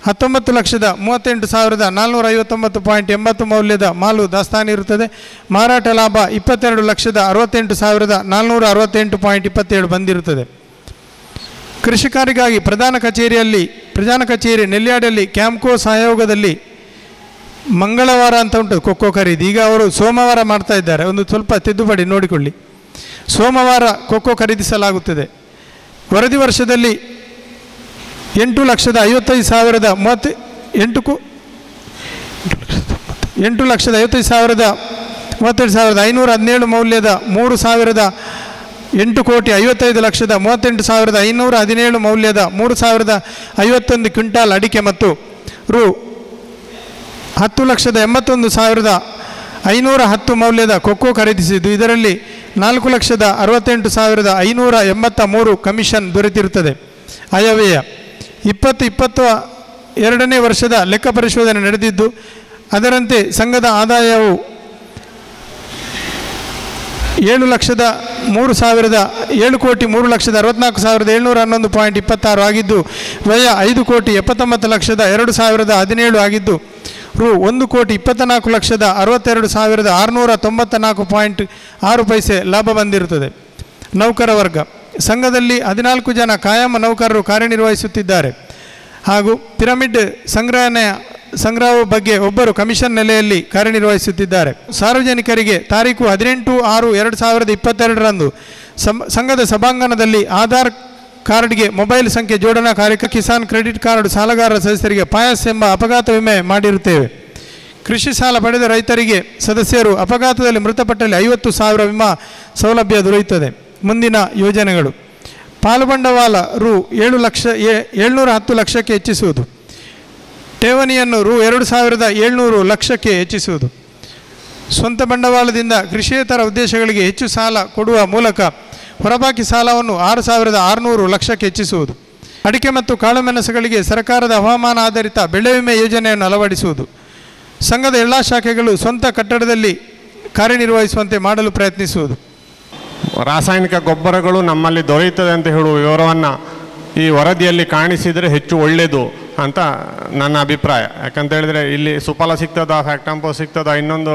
19,38,459.80 ಮೌಲ್ಯದ ಮಾಲು ದಾಸ್ತಾನು ಇರುತ್ತದೆ. ಮಾರಾಟ ಲಾಭ 22,68,468.27 ಬಂದಿರುತ್ತದೆ. ಕೃಷಿಕರಿಗಾಗಿ ಪ್ರಧಾನ ಕಚೇರಿ ನೆಲ್ಯಾಡಲ್ಲಿ ಕ್ಯಾಂಪ್ಕೋ ಸಹಯೋಗದಲ್ಲಿ ಮಂಗಳವಾರ ಅಂತ ಉಂಟು ಕೊಕ್ಕೋ ಖರೀದಿ. ಈಗ ಅವರು ಸೋಮವಾರ ಮಾಡ್ತಾ ಇದ್ದಾರೆ, ಒಂದು ಸ್ವಲ್ಪ ತಿದ್ದುಪಡಿ ನೋಡಿಕೊಳ್ಳಿ. ಸೋಮವಾರ ಕೊಕ್ಕೋ ಖರೀದಿಸಲಾಗುತ್ತದೆ. ವರದಿ ವರ್ಷದಲ್ಲಿ 8,55,517 ಮೌಲ್ಯದ 3,8,55,38,517 ಮೌಲ್ಯದ 3,051 ಕ್ವಿಂಟಾಲ್ ಅಡಿಕೆ ಮತ್ತು ರು 10,81,510 ಮೌಲ್ಯದ ಕೊಕ್ಕೋ ಖರೀದಿಸಿದ್ದು, ಇದರಲ್ಲಿ 4,68,583 ಕಮಿಷನ್ ದೊರೆತಿರುತ್ತದೆ. ಆಯವ್ಯಯ 2022ನೇ ವರ್ಷದ ಲೆಕ್ಕ ಪರಿಶೋಧನೆ ನಡೆದಿದ್ದು, ಅದರಂತೆ ಸಂಘದ ಆದಾಯವು 7,03,64,711.26 ಆಗಿದ್ದು, ವ್ಯಯ 5,79,02,017 ಆಗಿದ್ದು, ರು 1,24,62,694.6 ಪೈಸೆ ಲಾಭ ಬಂದಿರುತ್ತದೆ. ನೌಕರ ವರ್ಗ ಸಂಘದಲ್ಲಿ 14 ಜನ ಕಾಯಂ ನೌಕರರು ಕಾರ್ಯನಿರ್ವಹಿಸುತ್ತಿದ್ದಾರೆ ಹಾಗೂ ಪಿರಮಿಡ್ ಸಂಗ್ರಹವು ಬಗ್ಗೆ ಒಬ್ಬರು ಕಮಿಷನ್ ನೆಲೆಯಲ್ಲಿ ಕಾರ್ಯನಿರ್ವಹಿಸುತ್ತಿದ್ದಾರೆ. ಸಾರ್ವಜನಿಕರಿಗೆ ತಾರೀಕು 18/6/2022ರಂದು ಸಂಘದ ಸಭಾಂಗಣದಲ್ಲಿ ಆಧಾರ್ ಕಾರ್ಡ್ಗೆ ಮೊಬೈಲ್ ಸಂಖ್ಯೆ ಜೋಡಣಾ ಕಾರ್ಯಕ್ರಮ, ಕಿಸಾನ್ ಕ್ರೆಡಿಟ್ ಕಾರ್ಡ್ ಸಾಲಗಾರರ ಸದಸ್ಯರಿಗೆ ಪಾಯಸ್ ಎಂಬ ಅಪಘಾತ ವಿಮೆ ಮಾಡಿರುತ್ತೇವೆ. ಕೃಷಿ ಸಾಲ ಪಡೆದ ರೈತರಿಗೆ ಸದಸ್ಯರು ಅಪಘಾತದಲ್ಲಿ ಮೃತಪಟ್ಟಲ್ಲಿ 50,000 ವಿಮಾ ಸೌಲಭ್ಯ ದೊರೆಯುತ್ತದೆ. ಮುಂದಿನ ಯೋಜನೆಗಳು: ಪಾಲು ಬಂಡವಾಳ ರು 710 ಲಕ್ಷಕ್ಕೆ ಹೆಚ್ಚಿಸುವುದು, ಠೇವಣಿಯನ್ನು ರು 2,700 ಲಕ್ಷಕ್ಕೆ ಹೆಚ್ಚಿಸುವುದು, ಸ್ವಂತ ಬಂಡವಾಳದಿಂದ ಕೃಷಿಯೇತರ ಉದ್ದೇಶಗಳಿಗೆ ಹೆಚ್ಚು ಸಾಲ ಕೊಡುವ ಮೂಲಕ ಹೊರಬಾಕಿ ಸಾಲವನ್ನು 6,600 ಲಕ್ಷಕ್ಕೆ ಹೆಚ್ಚಿಸುವುದು, ಅಡಿಕೆ ಮತ್ತು ಕಾಳುಮೆಣಸುಗಳಿಗೆ ಸರ್ಕಾರದ ಹವಾಮಾನ ಆಧಾರಿತ ಬೆಳೆ ವಿಮೆ ಯೋಜನೆಯನ್ನು ಅಳವಡಿಸುವುದು, ಸಂಘದ ಎಲ್ಲ ಶಾಖೆಗಳು ಸ್ವಂತ ಕಟ್ಟಡದಲ್ಲಿ ಕಾರ್ಯನಿರ್ವಹಿಸುವಂತೆ ಮಾಡಲು ಪ್ರಯತ್ನಿಸುವುದು. ರಾಸಾಯನಿಕ ಗೊಬ್ಬರಗಳು ನಮ್ಮಲ್ಲಿ ದೊರೆಯುತ್ತದೆ ಅಂತ ಹೇಳುವ ವಿವರವನ್ನು ಈ ವರದಿಯಲ್ಲಿ ಕಾಣಿಸಿದರೆ ಹೆಚ್ಚು ಒಳ್ಳೆಯದು ಅಂತ ನನ್ನ ಅಭಿಪ್ರಾಯ. ಯಾಕಂತ ಹೇಳಿದರೆ ಇಲ್ಲಿ ಸುಫಲ ಸಿಗ್ತದ, ಫ್ಯಾಕ್ಟಂಪೋ ಸಿಗ್ತದ, ಇನ್ನೊಂದು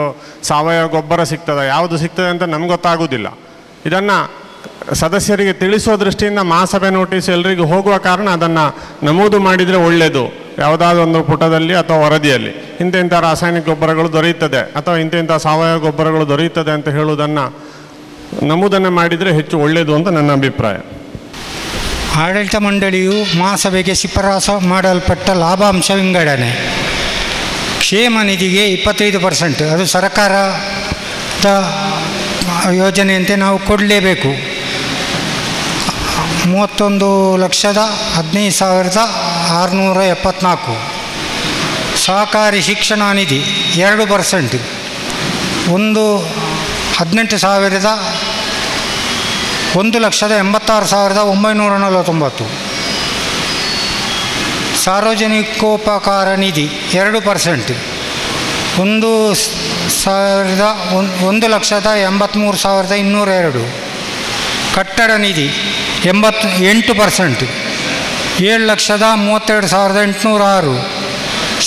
ಸಾವಯವ ಗೊಬ್ಬರ ಸಿಗ್ತದ, ಯಾವುದು ಸಿಗ್ತದೆ ಅಂತ ನಮ್ಗೆ ಗೊತ್ತಾಗೋದಿಲ್ಲ. ಇದನ್ನು ಸದಸ್ಯರಿಗೆ ತಿಳಿಸುವ ದೃಷ್ಟಿಯಿಂದ ಮಹಾಸಭೆ ನೋಟಿಸ್ ಎಲ್ಲರಿಗೂ ಹೋಗುವ ಕಾರಣ ಅದನ್ನು ನಮೂದು ಮಾಡಿದರೆ ಒಳ್ಳೆಯದು. ಯಾವುದಾದ್ರೂ ಒಂದು ಪುಟದಲ್ಲಿ ಅಥವಾ ವರದಿಯಲ್ಲಿ ಇಂಥ ರಾಸಾಯನಿಕ ಗೊಬ್ಬರಗಳು ದೊರೆಯುತ್ತದೆ ಅಥವಾ ಇಂಥ ಸಾವಯವ ಗೊಬ್ಬರಗಳು ದೊರೆಯುತ್ತದೆ ಅಂತ ಹೇಳುವುದನ್ನು ನಮೂದನ್ನು ಮಾಡಿದರೆ ಹೆಚ್ಚು ಒಳ್ಳೆಯದು ಅಂತ ನನ್ನ ಅಭಿಪ್ರಾಯ. ಆಡಳಿತ ಮಂಡಳಿಯು ಮಹಾಸಭೆಗೆ ಶಿಫಾರಸು ಮಾಡಲ್ಪಟ್ಟ ಲಾಭಾಂಶ ವಿಂಗಡಣೆ. ಕ್ಷೇಮ ನಿಧಿಗೆ 25%, ಅದು ಸರ್ಕಾರದ ಯೋಜನೆಯಂತೆ ನಾವು ಕೊಡಲೇಬೇಕು. 31,15,674. ಸಹಕಾರಿ ಶಿಕ್ಷಣ ನಿಧಿ 2%, 1,86,949. ಸಾರ್ವಜನಿಕೋಪಕಾರ ನಿಧಿ 2%, 1,83,202. ಕಟ್ಟಡ ನಿಧಿ 8%, 7,32,806.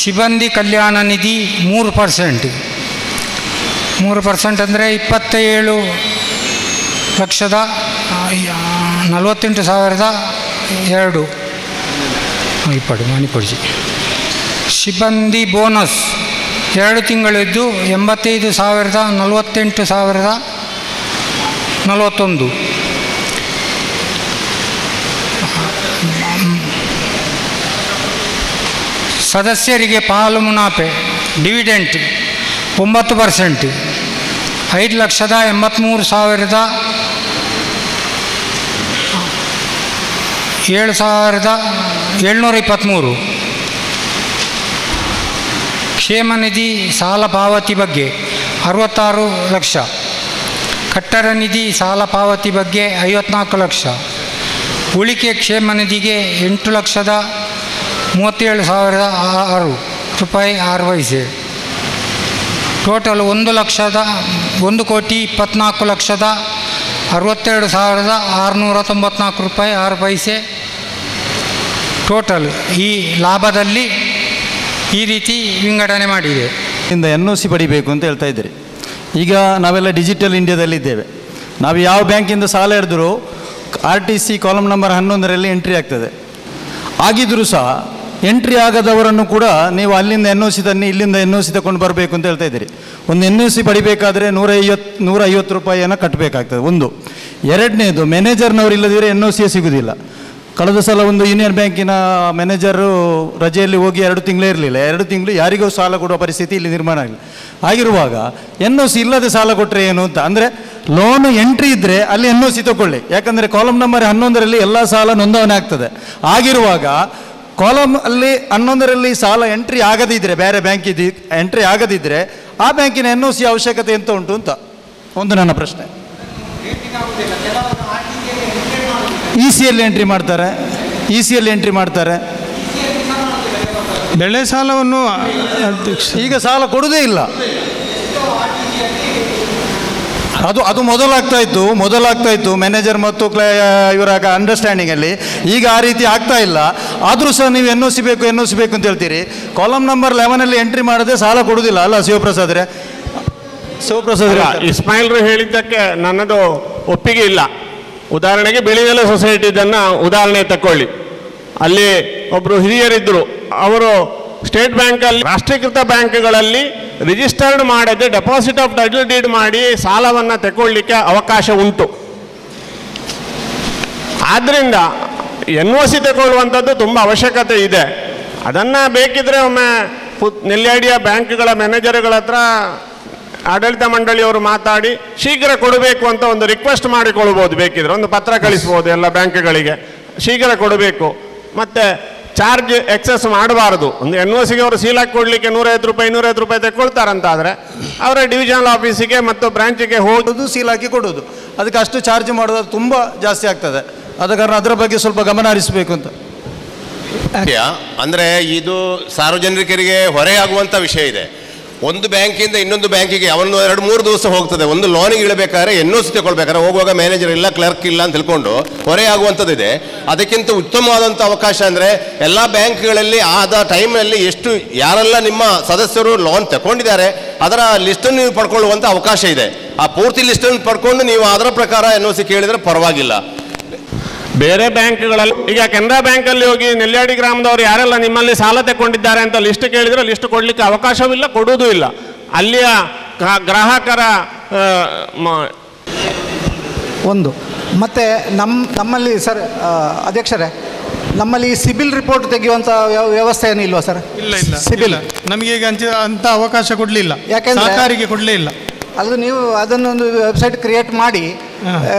ಸಿಬ್ಬಂದಿ ಕಲ್ಯಾಣ ನಿಧಿ 3%. 3% ಅಂದರೆ 27,48,200. ಮಣಿಪುರ್ಜಿ. ಸಿಬ್ಬಂದಿ ಬೋನಸ್ 2 ತಿಂಗಳಿದ್ದು 85,048,041. ಸದಸ್ಯರಿಗೆ ಪಾಲು ಮುನಾಫೆ ಡಿವಿಡೆಂಟ್ 9%, 5,83,723. ಕ್ಷೇಮ ನಿಧಿ ಸಾಲ ಪಾವತಿ ಬಗ್ಗೆ 66 ಲಕ್ಷ. ಕಟ್ಟಡ ನಿಧಿ ಸಾಲ ಪಾವತಿ ಬಗ್ಗೆ 54 ಲಕ್ಷ. ಉಳಿಕೆ ಕ್ಷೇಮ ನಿಧಿಗೆ 8,37,006 ರೂಪಾಯಿ 6 ಪೈಸೆ. ಟೋಟಲ್ 1,24,62,694 ರೂಪಾಯಿ 6 ಪೈಸೆ ಟೋಟಲ್. ಈ ಲಾಭದಲ್ಲಿ ಈ ರೀತಿ ವಿಂಗಡಣೆ ಮಾಡಿದೆ. ಇಂದ NOC ಪಡಿಬೇಕು ಅಂತ ಹೇಳ್ತಾ ಇದ್ದೀರಿ. ಈಗ ನಾವೆಲ್ಲ ಡಿಜಿಟಲ್ ಇಂಡಿಯಾದಲ್ಲಿದ್ದೇವೆ. ನಾವು ಯಾವ ಬ್ಯಾಂಕಿಂದ ಸಾಲ ಹಿಡಿದ್ರು RTC ಕಾಲಮ್ ನಂಬರ್ 11ರಲ್ಲಿ ಎಂಟ್ರಿ ಆಗ್ತದೆ. ಆಗಿದ್ದರೂ ಸಹ ಎಂಟ್ರಿ ಆಗದವರನ್ನು ಕೂಡ ನೀವು ಅಲ್ಲಿಂದ NOC ತನ್ನಿ, ಇಲ್ಲಿಂದ NOC ತಗೊಂಡು ಬರಬೇಕು ಅಂತ ಹೇಳ್ತಾ ಇದ್ದೀರಿ. ಒಂದು NOC ಪಡಿಬೇಕಾದ್ರೆ 150 ರೂಪಾಯಿಯನ್ನು ಕಟ್ಟಬೇಕಾಗ್ತದೆ ಒಂದು. ಎರಡನೇದು ಮ್ಯಾನೇಜರ್ನವ್ರು ಇಲ್ಲದಿದ್ದರೆ NOC ಸಿಗೋದಿಲ್ಲ. ಕಳೆದ ಸಲ ಒಂದು ಯೂನಿಯನ್ ಬ್ಯಾಂಕಿನ ಮ್ಯಾನೇಜರು ರಜೆಯಲ್ಲಿ ಹೋಗಿ 2 ತಿಂಗಳೇ ಇರಲಿಲ್ಲ. 2 ತಿಂಗಳು ಯಾರಿಗೂ ಸಾಲ ಕೊಡುವ ಪರಿಸ್ಥಿತಿ ಇಲ್ಲಿ ನಿರ್ಮಾಣ ಆಗಿಲ್ಲ. ಆಗಿರುವಾಗ NOC ಇಲ್ಲದೆ ಸಾಲ ಕೊಟ್ಟರೆ ಏನು ಅಂತ, ಅಂದರೆ ಲೋನು ಎಂಟ್ರಿ ಇದ್ದರೆ ಅಲ್ಲಿ NOC ತಗೊಳ್ಳಿ. ಯಾಕಂದರೆ ಕಾಲಮ್ ನಂಬರ್ 11ರಲ್ಲಿ ಎಲ್ಲ ಸಾಲ ನೋಂದಣಿ ಆಗ್ತದೆ. ಆಗಿರುವಾಗ ಕಾಲಮ್ ಅಲ್ಲಿ 11ರಲ್ಲಿ ಸಾಲ ಎಂಟ್ರಿ ಆಗದಿದ್ದರೆ, ಬೇರೆ ಬ್ಯಾಂಕಿದ್ದು ಎಂಟ್ರಿ ಆಗದಿದ್ದರೆ ಆ ಬ್ಯಾಂಕಿನ NOC ಅವಶ್ಯಕತೆ ಎಂತ ಉಂಟು ಅಂತ ಒಂದು ನನ್ನ ಪ್ರಶ್ನೆ. ECಯಲ್ಲಿ ಎಂಟ್ರಿ ಮಾಡ್ತಾರೆ, ECಯಲ್ಲಿ ಎಂಟ್ರಿ ಮಾಡ್ತಾರೆ. ಬೆಳೆ ಸಾಲವನ್ನು ಈಗ ಸಾಲ ಕೊಡುವುದೇ ಇಲ್ಲ. ಅದು ಮೊದಲಾಗ್ತಾ ಇತ್ತು ಮ್ಯಾನೇಜರ್ ಮತ್ತು ಇವರ ಅಂಡರ್ಸ್ಟ್ಯಾಂಡಿಂಗಲ್ಲಿ. ಈಗ ಆ ರೀತಿ ಆಗ್ತಾ ಇಲ್ಲ. ಆದರೂ ಸಹ ನೀವು NOC ಬೇಕು ಅಂತ ಹೇಳ್ತೀರಿ. ಕಾಲಮ್ ನಂಬರ್ 11ಲ್ಲಿ ಎಂಟ್ರಿ ಮಾಡದೆ ಸಾಲ ಕೊಡುವುದಿಲ್ಲ ಅಲ್ಲ ಶಿವಪ್ರಸಾದ್ರೆ? ಇಸ್ಮಾಯಿಲ್ರು ಹೇಳಿದ್ದಕ್ಕೆ ನನ್ನದು ಒಪ್ಪಿಗೆ ಇಲ್ಲ. ಉದಾಹರಣೆಗೆ ಬಿಳಿನೆಲೆ ಸೊಸೈಟಿದನ್ನು ಉದಾಹರಣೆ ತಗೊಳ್ಳಿ. ಅಲ್ಲಿ ಒಬ್ಬರು ಹಿರಿಯರಿದ್ದರು. ಅವರು ಸ್ಟೇಟ್ ಬ್ಯಾಂಕಲ್ಲಿ, ರಾಷ್ಟ್ರೀಕೃತ ಬ್ಯಾಂಕ್ಗಳಲ್ಲಿ ರಿಜಿಸ್ಟರ್ಡ್ ಮಾಡದೆ ಡೆಪಾಸಿಟ್ ಆಫ್ ಟೈಟಲ್ ಡೀಡ್ ಮಾಡಿ ಸಾಲವನ್ನು ತಗೊಳ್ಳಿಕ್ಕೆ ಅವಕಾಶ ಉಂಟು. ಆದ್ದರಿಂದ NOC ತಗೊಳ್ಳುವಂಥದ್ದು ತುಂಬ ಅವಶ್ಯಕತೆ ಇದೆ. ಅದನ್ನು ಬೇಕಿದ್ರೆ ಒಮ್ಮೆ ನೆಲ್ಯಾಡಿಯ ಬ್ಯಾಂಕ್ಗಳ ಮ್ಯಾನೇಜರ್ಗಳ ಹತ್ರ ಆಡಳಿತ ಮಂಡಳಿಯವರು ಮಾತಾಡಿ ಶೀಘ್ರ ಕೊಡಬೇಕು ಅಂತ ಒಂದು ರಿಕ್ವೆಸ್ಟ್ ಮಾಡಿಕೊಳ್ಬೋದು. ಬೇಕಿದ್ರೆ ಒಂದು ಪತ್ರ ಕಳಿಸ್ಬೋದು ಎಲ್ಲ ಬ್ಯಾಂಕ್ಗಳಿಗೆ, ಶೀಘ್ರ ಕೊಡಬೇಕು. ಮತ್ತು ಚಾರ್ಜ್ ಎಕ್ಸೆಸ್ ಮಾಡಬಾರ್ದು. ಒಂದು NOCಗೆ ಅವರು ಸೀಲಾಗಿ ಕೊಡಲಿಕ್ಕೆ 150 ರೂಪಾಯಿ ತಗೊಳ್ತಾರಂತಾದರೆ ಅವರ ಡಿವಿಷನಲ್ ಆಫೀಸಿಗೆ ಮತ್ತು ಬ್ರಾಂಚಿಗೆ ಹೋಗೋದು, ಸೀಲಾಕಿ ಕೊಡೋದು, ಅದಕ್ಕೆ ಅಷ್ಟು ಚಾರ್ಜ್ ಮಾಡೋದು ತುಂಬ ಜಾಸ್ತಿ ಆಗ್ತದೆ. ಆದ ಕಾರಣ ಅದರ ಬಗ್ಗೆ ಸ್ವಲ್ಪ ಗಮನ ಹರಿಸಬೇಕು ಅಂತ. ಅಂದರೆ ಇದು ಸಾರ್ವಜನಿಕರಿಗೆ ಹೊರೆಯಾಗುವಂಥ ವಿಷಯ ಇದೆ. ಒಂದು ಬ್ಯಾಂಕಿಂದ ಇನ್ನೊಂದು ಬ್ಯಾಂಕಿಗೆ ಅವನು 2-3 ದಿವಸ ಹೋಗ್ತದೆ. ಒಂದು ಲೋನಿಗೆ ಇಳಬೇಕಾದ್ರೆ NOC ತಗೊಳ್ಬೇಕಾದ್ರೆ ಹೋಗುವಾಗ ಮ್ಯಾನೇಜರ್ ಇಲ್ಲ, ಕ್ಲರ್ಕ್ ಇಲ್ಲ ಅಂತ ತಿಳ್ಕೊಂಡು ಹೊರೆಯಾಗುವಂಥದ್ದಿದೆ. ಅದಕ್ಕಿಂತ ಉತ್ತಮವಾದಂಥ ಅವಕಾಶ ಅಂದರೆ ಎಲ್ಲ ಬ್ಯಾಂಕ್ಗಳಲ್ಲಿ ಆದ ಟೈಮ್ನಲ್ಲಿ ಎಷ್ಟು ಯಾರೆಲ್ಲ ನಿಮ್ಮ ಸದಸ್ಯರು ಲೋನ್ ತಗೊಂಡಿದ್ದಾರೆ ಅದರ ಲಿಸ್ಟನ್ನು ನೀವು ಪಡ್ಕೊಳ್ಳುವಂಥ ಅವಕಾಶ ಇದೆ. ಆ ಪೂರ್ತಿ ಲಿಸ್ಟನ್ನು ಪಡ್ಕೊಂಡು ನೀವು ಅದರ ಪ್ರಕಾರ NOC ಕೇಳಿದರೆ ಪರವಾಗಿಲ್ಲ. ಬೇರೆ ಬ್ಯಾಂಕ್ಗಳಲ್ಲಿ ಈಗ ಕೆನರಾ ಬ್ಯಾಂಕಲ್ಲಿ ಹೋಗಿ ನೆಲ್ಯಾಡಿ ಗ್ರಾಮದವರು ಯಾರೆಲ್ಲ ನಿಮ್ಮಲ್ಲಿ ಸಾಲ ತಗೊಂಡಿದ್ದಾರೆ ಅಂತ ಲಿಸ್ಟ್ ಕೇಳಿದರೆ ಲಿಸ್ಟ್ ಕೊಡಲಿಕ್ಕೆ ಅವಕಾಶವಿಲ್ಲ, ಕೊಡುವುದೂ ಇಲ್ಲ. ಅಲ್ಲಿಯ ಗ್ರಾಹಕರ ಒಂದು ಮತ್ತು ನಮ್ಮಲ್ಲಿ ಸರ್ ಅಧ್ಯಕ್ಷರೇ, ನಮ್ಮಲ್ಲಿ ಸಿಬಿಲ್ ರಿಪೋರ್ಟ್ ತೆಗೆಯುವಂಥ ವ್ಯವಸ್ಥೆ ಏನು ಇಲ್ವಾ ಸರ್? ಇಲ್ಲ ಸಿಬಿಲ್ ನಮಗೆ ಈಗ ಅಂಥ ಅವಕಾಶ ಕೊಡಲಿಲ್ಲ, ಯಾಕೆಂದರೆ ಸಹಕಾರಿಗೆ ಕೊಡಲೇ ಇಲ್ಲ. ಅದು ನೀವು ಅದನ್ನೊಂದು ವೆಬ್ಸೈಟ್ ಕ್ರಿಯೇಟ್ ಮಾಡಿ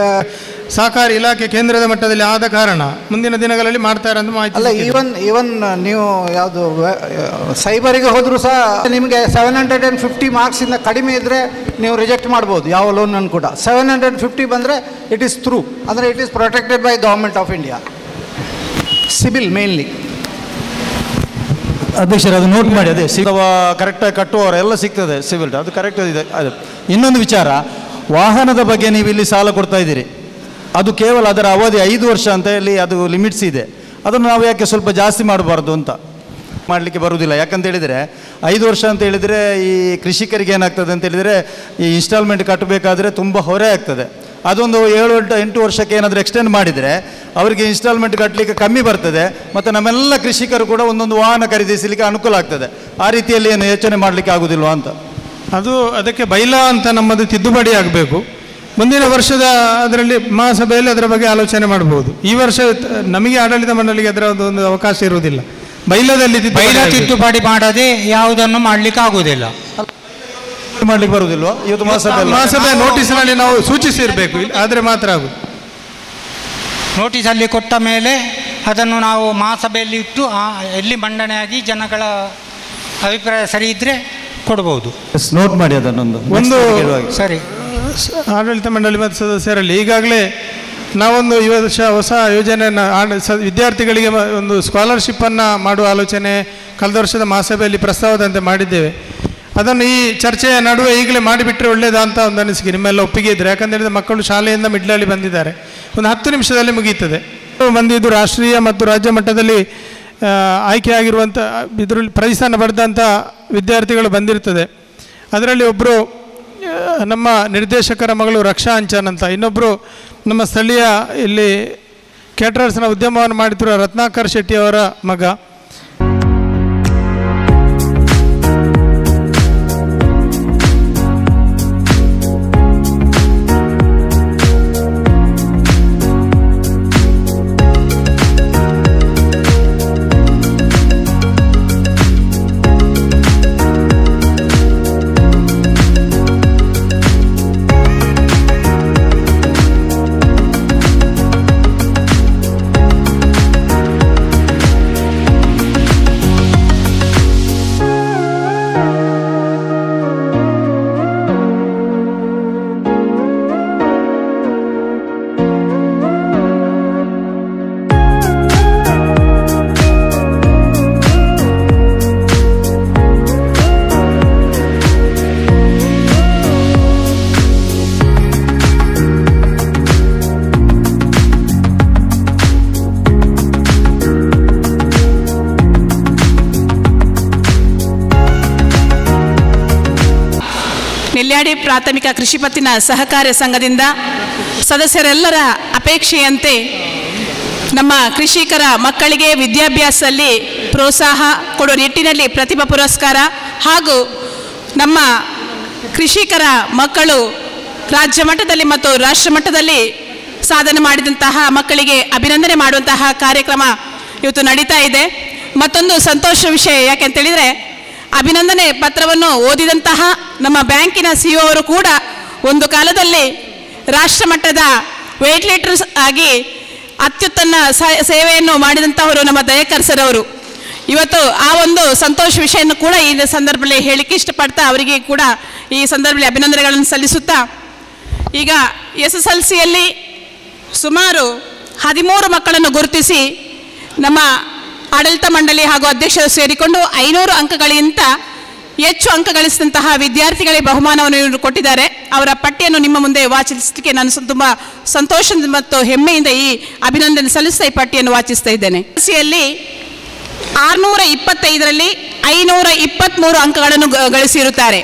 ಸಹಕಾರಿ ಇಲಾಖೆ ಕೇಂದ್ರದ ಮಟ್ಟದಲ್ಲಿ ಆದ ಕಾರಣ ಮುಂದಿನ ದಿನಗಳಲ್ಲಿ ಮಾಡ್ತಾರೆ ಅಂತ ಮಾಹಿತಿ. ಅಲ್ಲ, ಈವನ್ ನೀವು ಯಾವುದು ಸೈಬರಿಗೆ ಹೋದರೂ ಸಹ ನಿಮಗೆ 750 ಮಾರ್ಕ್ಸಿಂದ ಕಡಿಮೆ ಇದ್ದರೆ ನೀವು ರಿಜೆಕ್ಟ್ ಮಾಡ್ಬೋದು ಯಾವ ಲೋನನ್ನು ಕೂಡ. 750 ಬಂದರೆ ಇಟ್ ಈಸ್ ಥ್ರೂ, ಅಂದರೆ it is protected by government of India. CIBIL mainly. ಅಧ್ಯಕ್ಷರು ಅದು ನೋಟ್ ಮಾಡಿ, ಅದೇ ಕರೆಕ್ಟಾಗಿ ಕಟ್ಟುವವರೆಲ್ಲ ಸಿಗ್ತದೆ ಸಿಬಿಲ್, ಅದು ಕರೆಕ್ಟ್ ಇದೆ. ಅದು ಇನ್ನೊಂದು ವಿಚಾರ, ವಾಹನದ ಬಗ್ಗೆ ನೀವು ಇಲ್ಲಿ ಸಾಲ ಕೊಡ್ತಾ ಇದ್ದೀರಿ, ಅದು ಕೇವಲ ಅದರ ಅವಧಿ 5 ವರ್ಷ ಅಂತ ಹೇಳಿ ಅದು ಲಿಮಿಟ್ಸ್ ಇದೆ. ಅದನ್ನು ನಾವು ಯಾಕೆ ಸ್ವಲ್ಪ ಜಾಸ್ತಿ ಮಾಡಬಾರ್ದು ಅಂತ ಮಾಡಲಿಕ್ಕೆ ಬರುವುದಿಲ್ಲ. ಯಾಕಂತ ಹೇಳಿದರೆ 5 ವರ್ಷ ಅಂತ ಹೇಳಿದರೆ ಈ ಕೃಷಿಕರಿಗೆ ಏನಾಗ್ತದೆ ಅಂತ ಹೇಳಿದರೆ ಈ ಇನ್ಸ್ಟಾಲ್ಮೆಂಟ್ ಕಟ್ಟಬೇಕಾದ್ರೆ ತುಂಬ ಹೊರೆ ಆಗ್ತದೆ. ಅದೊಂದು 7-8 ವರ್ಷಕ್ಕೆ ಏನಾದರೂ ಎಕ್ಸ್ಟೆಂಡ್ ಮಾಡಿದರೆ ಅವರಿಗೆ ಇನ್ಸ್ಟಾಲ್ಮೆಂಟ್ ಕಟ್ಟಲಿಕ್ಕೆ ಕಮ್ಮಿ ಬರ್ತದೆ. ಮತ್ತು ನಮ್ಮೆಲ್ಲ ಕೃಷಿಕರು ಕೂಡ ಒಂದೊಂದು ವಾಹನ ಖರೀದಿಸಲಿಕ್ಕೆ ಅನುಕೂಲ ಆಗ್ತದೆ. ಆ ರೀತಿಯಲ್ಲಿ ಏನು ಯೋಚನೆ ಮಾಡಲಿಕ್ಕೆ ಆಗೋದಿಲ್ವಾ ಅಂತ. ಅದಕ್ಕೆ ಬೈಲಾ ಅಂತ ನಮ್ಮದು ತಿದ್ದುಪಡಿ ಆಗಬೇಕು. ಮುಂದಿನ ವರ್ಷದ ಅದರಲ್ಲಿ ಮಹಾಸಭೆಯಲ್ಲಿ ಅದರ ಬಗ್ಗೆ ಆಲೋಚನೆ ಮಾಡಬಹುದು. ಈ ವರ್ಷ ನಮಗೆ ಆಡಳಿತ ಮಂಡಳಿಗೆ ಅದರ ಒಂದು ಅವಕಾಶ ಇರುವುದಿಲ್ಲ. ಬೈಲಾದಲ್ಲಿ ತಿದ್ದುಪಡಿ ಮಾಡದೆ ಯಾವುದನ್ನು ಮಾಡಲಿಕ್ಕೆ ಆಗುವುದಿಲ್ಲ, ಮಾಡಲಿಕ್ಕೆ ಬರುವುದಿಲ್ವಾ? ಇವತ್ತು ಮಹಾಸಭೆ ನೋಟಿಸ್ನಲ್ಲಿ ನಾವು ಸೂಚಿಸಿರಬೇಕು, ಆದರೆ ಮಾತ್ರ ಆಗುದು. ನೋಟಿಸಲ್ಲಿ ಕೊಟ್ಟ ಮೇಲೆ ಅದನ್ನು ನಾವು ಮಹಾಸಭೆಯಲ್ಲಿ ಇಟ್ಟು ಎಲ್ಲಿ ಮಂಡನೆಯಾಗಿ ಜನಗಳ ಅಭಿಪ್ರಾಯ ಸರಿ ಇದ್ದರೆ ಕೊಡ್ಬೋದು. ನೋಟ್ ಮಾಡಿ ಅದನ್ನೊಂದು ಒಂದು ಸರಿ. ಆಡಳಿತ ಮಂಡಳಿ ಮತ್ತು ಸದಸ್ಯರಲ್ಲಿ ಈಗಾಗಲೇ ನಾವೊಂದು ಈ ವರ್ಷ ಹೊಸ ಯೋಜನೆಯನ್ನು ವಿದ್ಯಾರ್ಥಿಗಳಿಗೆ ಒಂದು ಸ್ಕಾಲರ್ಶಿಪ್ಪನ್ನು ಮಾಡುವ ಆಲೋಚನೆ ಕಳೆದ ವರ್ಷದ ಮಹಾಸಭೆಯಲ್ಲಿ ಪ್ರಸ್ತಾವದಂತೆ ಮಾಡಿದ್ದೇವೆ. ಅದನ್ನು ಈ ಚರ್ಚೆಯ ನಡುವೆ ಈಗಲೇ ಮಾಡಿಬಿಟ್ರೆ ಒಳ್ಳೆಯದಾ ಅಂತ ಒಂದು ಅನಿಸಿಕೆ. ನಿಮ್ಮೆಲ್ಲ ಒಪ್ಪಿಗೆ ಇದ್ದರೆ, ಯಾಕಂದರೆ ಮಕ್ಕಳು ಶಾಲೆಯಿಂದ ಮಿಡ್ಲಲ್ಲಿ ಬಂದಿದ್ದಾರೆ, ಒಂದು 10 ನಿಮಿಷದಲ್ಲಿ ಮುಗಿಯುತ್ತದೆ. ಬಂದಿದ್ದು ರಾಷ್ಟ್ರೀಯ ಮತ್ತು ರಾಜ್ಯ ಮಟ್ಟದಲ್ಲಿ ಆಯ್ಕೆಯಾಗಿರುವಂಥ ಇದರಲ್ಲಿ ಪ್ರೈಸನ್ನು ಪಡೆದಂಥ ವಿದ್ಯಾರ್ಥಿಗಳು ಬಂದಿರ್ತದೆ. ಅದರಲ್ಲಿ ಒಬ್ಬರು ನಮ್ಮ ನಿರ್ದೇಶಕರ ಮಗಳು ರಕ್ಷಾ ಅಂಚನ್ ಅಂತ, ಇನ್ನೊಬ್ಬರು ನಮ್ಮ ಸ್ಥಳೀಯ ಇಲ್ಲಿ ಕೇಟರರ್ಸ್ನ ಉದ್ಯಮವನ್ನು ಮಾಡುತ್ತಿರುವ ರತ್ನಾಕರ್ ಶೆಟ್ಟಿ ಅವರ ಮಗ. ನೆಲ್ಯಾಡಿ ಪ್ರಾಥಮಿಕ ಕೃಷಿ ಪತ್ತಿನ ಸಹಕಾರಿ ಸಂಘದಿಂದ ಸದಸ್ಯರೆಲ್ಲರ ಅಪೇಕ್ಷೆಯಂತೆ ನಮ್ಮ ಕೃಷಿಕರ ಮಕ್ಕಳಿಗೆ ವಿದ್ಯಾಭ್ಯಾಸದಲ್ಲಿ ಪ್ರೋತ್ಸಾಹ ಕೊಡುವ ನಿಟ್ಟಿನಲ್ಲಿ ಪ್ರತಿಭಾ ಪುರಸ್ಕಾರ ಹಾಗೂ ನಮ್ಮ ಕೃಷಿಕರ ಮಕ್ಕಳು ರಾಜ್ಯ ಮಟ್ಟದಲ್ಲಿ ಮತ್ತು ರಾಷ್ಟ್ರ ಮಟ್ಟದಲ್ಲಿ ಸಾಧನೆ ಮಾಡಿದಂತಹ ಮಕ್ಕಳಿಗೆ ಅಭಿನಂದನೆ ಮಾಡುವಂತಹ ಕಾರ್ಯಕ್ರಮ ಇವತ್ತು ನಡೀತಾ ಇದೆ. ಮತ್ತೊಂದು ಸಂತೋಷ ವಿಷಯ ಯಾಕೆಂತೇಳಿದರೆ, ಅಭಿನಂದನೆ ಪತ್ರವನ್ನು ಓದಿದಂತಹ ನಮ್ಮ ಬ್ಯಾಂಕಿನ CEO ಅವರು ಕೂಡ ಒಂದು ಕಾಲದಲ್ಲಿ ರಾಷ್ಟ್ರ ಮಟ್ಟದ ವೇಟ್ ಲೀಡರ್ಸ್ ಆಗಿ ಅತ್ಯುತ್ತಮ ಸೇವೆಯನ್ನು ಮಾಡಿದಂಥವರು ನಮ್ಮ ದಯಾಕರ್ ಸರ್ ಅವರು. ಇವತ್ತು ಆ ಒಂದು ಸಂತೋಷ ವಿಷಯವನ್ನು ಕೂಡ ಈ ಸಂದರ್ಭದಲ್ಲಿ ಹೇಳಿಕ್ಕೆ ಇಷ್ಟಪಡ್ತಾ ಅವರಿಗೆ ಕೂಡ ಈ ಸಂದರ್ಭದಲ್ಲಿ ಅಭಿನಂದನೆಗಳನ್ನು ಸಲ್ಲಿಸುತ್ತಾ, ಈಗ SSLCಯಲ್ಲಿ ಸುಮಾರು 13 ಮಕ್ಕಳನ್ನು ಗುರುತಿಸಿ ನಮ್ಮ ಆಡಳಿತ ಮಂಡಳಿ ಹಾಗೂ ಅಧ್ಯಕ್ಷರು ಸೇರಿಕೊಂಡು 500 ಅಂಕಗಳಿಗಿಂತ ಹೆಚ್ಚು ಅಂಕ ಗಳಿಸಿದಂತಹ ವಿದ್ಯಾರ್ಥಿಗಳಿಗೆ ಬಹುಮಾನವನ್ನು ಕೊಟ್ಟಿದ್ದಾರೆ. ಅವರ ಪಟ್ಟಿಯನ್ನು ನಿಮ್ಮ ಮುಂದೆ ವಾಚಿಸಲಿಕ್ಕೆ ನಾನು ತುಂಬ ಸಂತೋಷ ಮತ್ತು ಹೆಮ್ಮೆಯಿಂದ ಈ ಅಭಿನಂದನೆ ಸಲ್ಲಿಸ್ತಾ ಈ ಪಟ್ಟಿಯನ್ನು ವಾಚಿಸ್ತಾ ಇದ್ದೇನೆ. SSLCಯಲ್ಲಿ 625ರಲ್ಲಿ 523 ಅಂಕಗಳನ್ನು ಗಳಿಸಿರುತ್ತಾರೆ.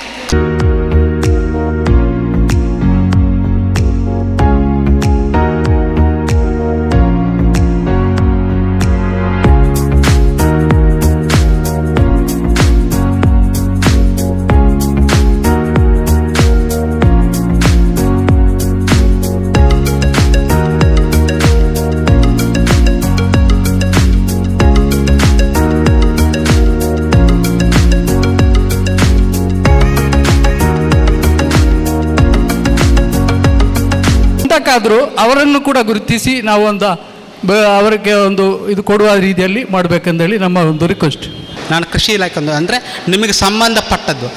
ಆದರೂ ಅವರನ್ನು ಕೂಡ ಗುರುತಿಸಿ ನಾವು ಅವರಿಗೆ ಒಂದು ಇದು ಕೊಡುವ ರೀತಿಯಲ್ಲಿ ಮಾಡಬೇಕಂದೇಳಿ ನಮ್ಮ ಒಂದು ರಿಕ್ವೆಸ್ಟ್. ನಾನು ಕೃಷಿ ಇಲಾಖೆ ಅಂದರೆ ನಿಮಗೆ ಸಂಬಂಧಪಟ್ಟದ್ದು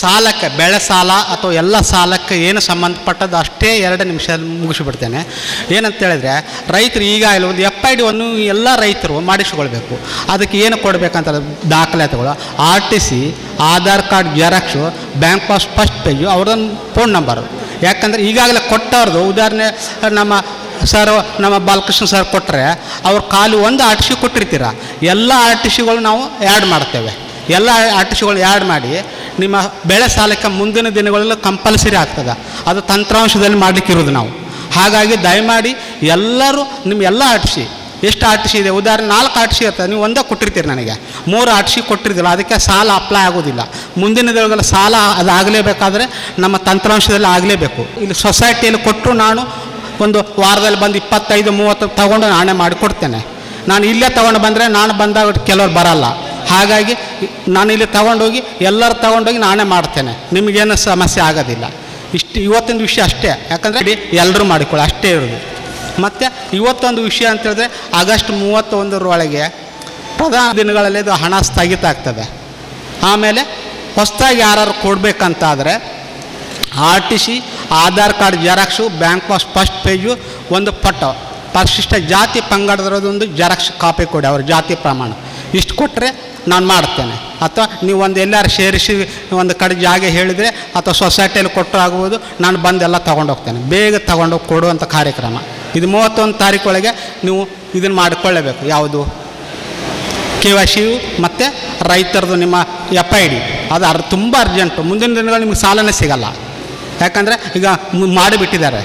ಸಾಲಕ್ಕೆ, ಬೆಳೆ ಸಾಲ ಅಥವಾ ಎಲ್ಲ ಸಾಲಕ್ಕೆ ಏನು ಸಂಬಂಧಪಟ್ಟದ್ದು ಅಷ್ಟೇ 2 ನಿಮಿಷದಲ್ಲಿ ಮುಗಿಸಿಬಿಡ್ತೇನೆ. ಏನಂತ ಹೇಳಿದ್ರೆ, ರೈತರು ಈಗಾಗಲೇ ಒಂದು FID ಅನ್ನು ಎಲ್ಲ ರೈತರು ಮಾಡಿಸಿಕೊಳ್ಬೇಕು. ಅದಕ್ಕೆ ಏನು ಕೊಡಬೇಕಂತ ದಾಖಲಾತಿಗಳು RTC, Aadhaar card xerox, bank pass first page, ಅವ್ರದ್ದು ಫೋನ್ ನಂಬರು. ಯಾಕಂದರೆ ಈಗಾಗಲೇ ಕೊಟ್ಟವ್ರದ್ದು ಉದಾಹರಣೆ ನಮ್ಮ ಬಾಲಕೃಷ್ಣ ಸರ್ ಕೊಟ್ಟರೆ ಅವ್ರು ಖಾಲಿ ಒಂದು RTC ಕೊಟ್ಟಿರ್ತೀರ, ಎಲ್ಲ RTCಗಳು ನಾವು ಆ್ಯಡ್ ಮಾಡ್ತೇವೆ. ಎಲ್ಲ RTCಗಳು ಆ್ಯಡ್ ಮಾಡಿ ನಿಮ್ಮ ಬೆಳೆ ಸಾಲಕ್ಕೆ ಮುಂದಿನ ದಿನಗಳಲ್ಲಿ ಕಂಪಲ್ಸರಿ ಆಗ್ತದೆ. ಅದು ತಂತ್ರಾಂಶದಲ್ಲಿ ಮಾಡಲಿಕ್ಕಿರೋದು ನಾವು. ಹಾಗಾಗಿ ದಯಮಾಡಿ ಎಲ್ಲರೂ ನಿಮ್ಮ ಎಲ್ಲ RTC ಎಷ್ಟು RTC ಇದೆ, ಉದಾಹರಣೆ 4 RTC ಇರ್ತದೆ, ನೀವು ಒಂದೇ ಕೊಟ್ಟಿರ್ತೀರಿ, ನನಗೆ 3 RTC ಕೊಟ್ಟಿರ್ತಿಲ್ಲ, ಅದಕ್ಕೆ ಸಾಲ ಅಪ್ಲೈ ಆಗೋದಿಲ್ಲ. ಮುಂದಿನ ದಿನಗಳ ಸಾಲ ಅದು ಆಗಲೇಬೇಕಾದ್ರೆ ನಮ್ಮ ತಂತ್ರಾಂಶದಲ್ಲಿ ಆಗಲೇಬೇಕು. ಇಲ್ಲಿ ಸೊಸೈಟಿಯಲ್ಲಿ ಕೊಟ್ಟರು ನಾನು ಒಂದು ವಾರದಲ್ಲಿ ಬಂದು 25-30 ತೊಗೊಂಡು ನಾನೇ ಮಾಡಿ ಕೊಡ್ತೇನೆ. ನಾನು ಇಲ್ಲೇ ತೊಗೊಂಡು ಬಂದರೆ ನಾನು ಬಂದಾಗ ಕೆಲವ್ರು ಬರಲ್ಲ. ಹಾಗಾಗಿ ನಾನು ಇಲ್ಲಿ ತೊಗೊಂಡೋಗಿ ಎಲ್ಲರೂ ತೊಗೊಂಡೋಗಿ ನಾನೇ ಮಾಡ್ತೇನೆ, ನಿಮಗೇನು ಸಮಸ್ಯೆ ಆಗೋದಿಲ್ಲ. ಇಷ್ಟು ಇವತ್ತಿನ ವಿಷಯ ಅಷ್ಟೇ. ಯಾಕಂದರೆ ಎಲ್ಲರೂ ಮಾಡಿಕೊಳ್ಳಿ ಅಷ್ಟೇ ಇರೋದು. ಮತ್ತು ಇವತ್ತೊಂದು ವಿಷಯ ಅಂತ ಹೇಳಿದ್ರೆ, ಆಗಸ್ಟ್ 31ರೊಳಗೆ ಪ್ರಧಾನ ದಿನಗಳಲ್ಲಿ ಅದು ಹಣ ಸ್ಥಗಿತ ಆಗ್ತದೆ. ಆಮೇಲೆ ಹೊಸದಾಗಿ ಯಾರು ಕೊಡಬೇಕಂತಾದರೆ RTC, Aadhaar card xerox, bank pass first page, ಒಂದು ಫೋಟೋ, ಪರಿಶಿಷ್ಟ ಜಾತಿ ಪಂಗಡದರದೊಂದು ಜೆರಾಕ್ಸ್ ಕಾಪಿ ಕೊಡಿ, ಅವ್ರ ಜಾತಿ ಪ್ರಮಾಣ. ಇಷ್ಟು ಕೊಟ್ಟರೆ ನಾನು ಮಾಡ್ತೇನೆ. ಅಥವಾ ನೀವು ಒಂದು ಎಲ್ಲರೂ ಸೇರಿಸಿ ಒಂದು ಕಡೆ ಜಾಗ ಹೇಳಿದರೆ ಅಥವಾ ಸೊಸೈಟಿಯಲ್ಲಿ ಕೊಟ್ಟರು ಆಗ್ಬೋದು, ನಾನು ಬಂದೆಲ್ಲ ತೊಗೊಂಡೋಗ್ತೇನೆ. ಬೇಗ ತೊಗೊಂಡೋಗಿ ಕೊಡುವಂಥ ಕಾರ್ಯಕ್ರಮ ಇದು. 31 ತಾರೀಕು ಒಳಗೆ ನೀವು ಇದನ್ನು ಮಾಡಿಕೊಳ್ಳಬೇಕು. ಯಾವುದು KYC ಮತ್ತು ರೈತರದು ನಿಮ್ಮ FID ಅದು ತುಂಬ ಅರ್ಜೆಂಟು. ಮುಂದಿನ ದಿನಗಳಲ್ಲಿ ನಿಮಗೆ ಸಾಲನೇ ಸಿಗಲ್ಲ, ಯಾಕಂದರೆ ಈಗ ಮಾಡಿಬಿಟ್ಟಿದ್ದಾರೆ.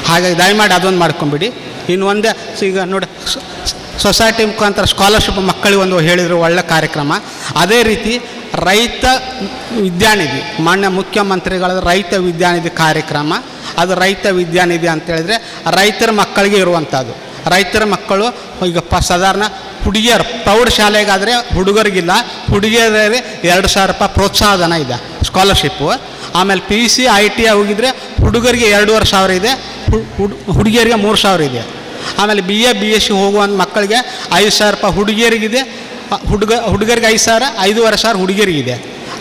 ಹಾಗಾಗಿ ದಯಮಾಡಿ ಅದೊಂದು ಮಾಡ್ಕೊಂಬಿಡಿ. ಇನ್ನು ಒಂದೇ ಈಗ ನೋಡಿ ಸೊಸೈಟಿ ಮುಖಾಂತರ ಸ್ಕಾಲರ್ಶಿಪ್ ಮಕ್ಕಳಿಗೆ ಒಂದು ಹೇಳಿದರು, ಒಳ್ಳೆ ಕಾರ್ಯಕ್ರಮ. ಅದೇ ರೀತಿ ರೈತ ವಿದ್ಯಾನಿಧಿ, ಮಾನ್ಯ ಮುಖ್ಯಮಂತ್ರಿಗಳ ರೈತ ವಿದ್ಯಾನಿಧಿ ಕಾರ್ಯಕ್ರಮ, ಅದು ರೈತ ವಿದ್ಯಾನಿಧಿ ಅಂತೇಳಿದರೆ ರೈತರ ಮಕ್ಕಳಿಗೆ ಇರುವಂಥದ್ದು. ರೈತರ ಮಕ್ಕಳು ಈಗ ಸಾಧಾರಣ ಹುಡುಗಿಯರು ಪ್ರೌಢಶಾಲೆಗಾದರೆ ಹುಡುಗರಿಗಿಲ್ಲ, ಹುಡುಗಿಯರಿಗೆ 2,000 ರೂಪಾಯಿ ಪ್ರೋತ್ಸಾಹಧನ ಇದೆ ಸ್ಕಾಲರ್ಶಿಪ್ಪು. ಆಮೇಲೆ PUC ITI ಹೋಗಿದ್ರೆ ಹುಡುಗರಿಗೆ 2,500 ಇದೆ, ಹುಡುಗಿಯರಿಗೆ 3,000 ಇದೆ. ಆಮೇಲೆ BA BSc ಹೋಗುವಂಥ ಮಕ್ಕಳಿಗೆ 5,000 ರೂಪಾಯಿ ಹುಡುಗಿಯರಿಗಿದೆ, ಹುಡುಗರಿಗೆ 5,000, 5,500 ಹುಡುಗಿಯರಿಗಿದೆ.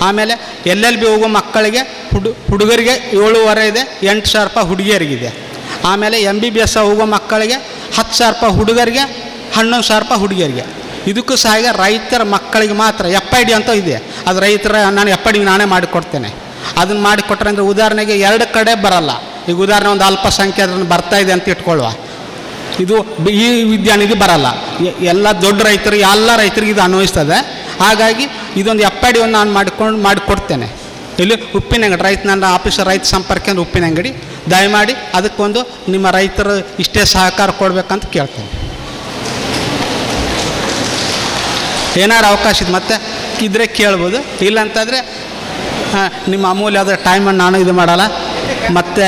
ಆಮೇಲೆ LLB ಹೋಗೋ ಮಕ್ಕಳಿಗೆ ಹುಡುಗರಿಗೆ 7,500 ಇದೆ, 8,000 ರೂಪಾಯಿ ಹುಡುಗಿಯರಿಗಿದೆ. ಆಮೇಲೆ MBBS ಹೋಗೋ ಮಕ್ಕಳಿಗೆ 10,000 ರೂಪಾಯಿ ಹುಡುಗರಿಗೆ, 11,000 ರೂಪಾಯಿ ಹುಡುಗಿಯರಿಗೆ. ಇದಕ್ಕೂ ಸಹ ಈಗ ರೈತರ ಮಕ್ಕಳಿಗೆ ಮಾತ್ರ FID ಅಂತ ಇದೆ. ಅದು ರೈತರ ನಾನು FID ನಾನೇ ಮಾಡಿಕೊಡ್ತೇನೆ. ಅದನ್ನು ಮಾಡಿಕೊಟ್ರೆ ಅಂದರೆ ಉದಾಹರಣೆಗೆ 2 ಕಡೆ ಬರಲ್ಲ. ಈಗ ಉದಾಹರಣೆ ಒಂದು ಅಲ್ಪಸಂಖ್ಯಾತರನ್ನು ಬರ್ತಾ ಇದೆ ಅಂತ ಇಟ್ಕೊಳ್ಳುವ, ಇದು ಈ ವಿದ್ಯಾನಿಧಿ ಬರಲ್ಲ. ಎಲ್ಲ ದೊಡ್ಡ ರೈತರಿಗೆ, ಎಲ್ಲ ರೈತರಿಗೆ ಇದು ಅನ್ವಯಿಸ್ತದೆ. ಹಾಗಾಗಿ ಇದೊಂದು FID ಒಂದು ನಾನು ಮಾಡಿಕೊಡ್ತೇನೆ. ಇಲ್ಲಿ ಉಪ್ಪಿನಂಗಡಿ ರೈತ, ನನ್ನ ಆಫೀಸರ್ ರೈತ ಸಂಪರ್ಕ ಅಂದರೆ ಉಪ್ಪಿನಂಗಡಿ. ದಯಮಾಡಿ ಅದಕ್ಕೊಂದು ನಿಮ್ಮ ರೈತರು ಇಷ್ಟೇ ಸಹಕಾರ ಕೊಡಬೇಕಂತ ಕೇಳ್ತೇನೆ. ಏನಾದ್ರು ಅವಕಾಶ ಇದೆ ಮತ್ತೆ ಇದ್ದರೆ ಕೇಳ್ಬೋದು, ಇಲ್ಲಂತಂದರೆ ನಿಮ್ಮ ಅಮೂಲ್ಯವಾದ ಟೈಮನ್ನು ನಾನು ಇದು ಮಾಡಲ್ಲ. ಮತ್ತು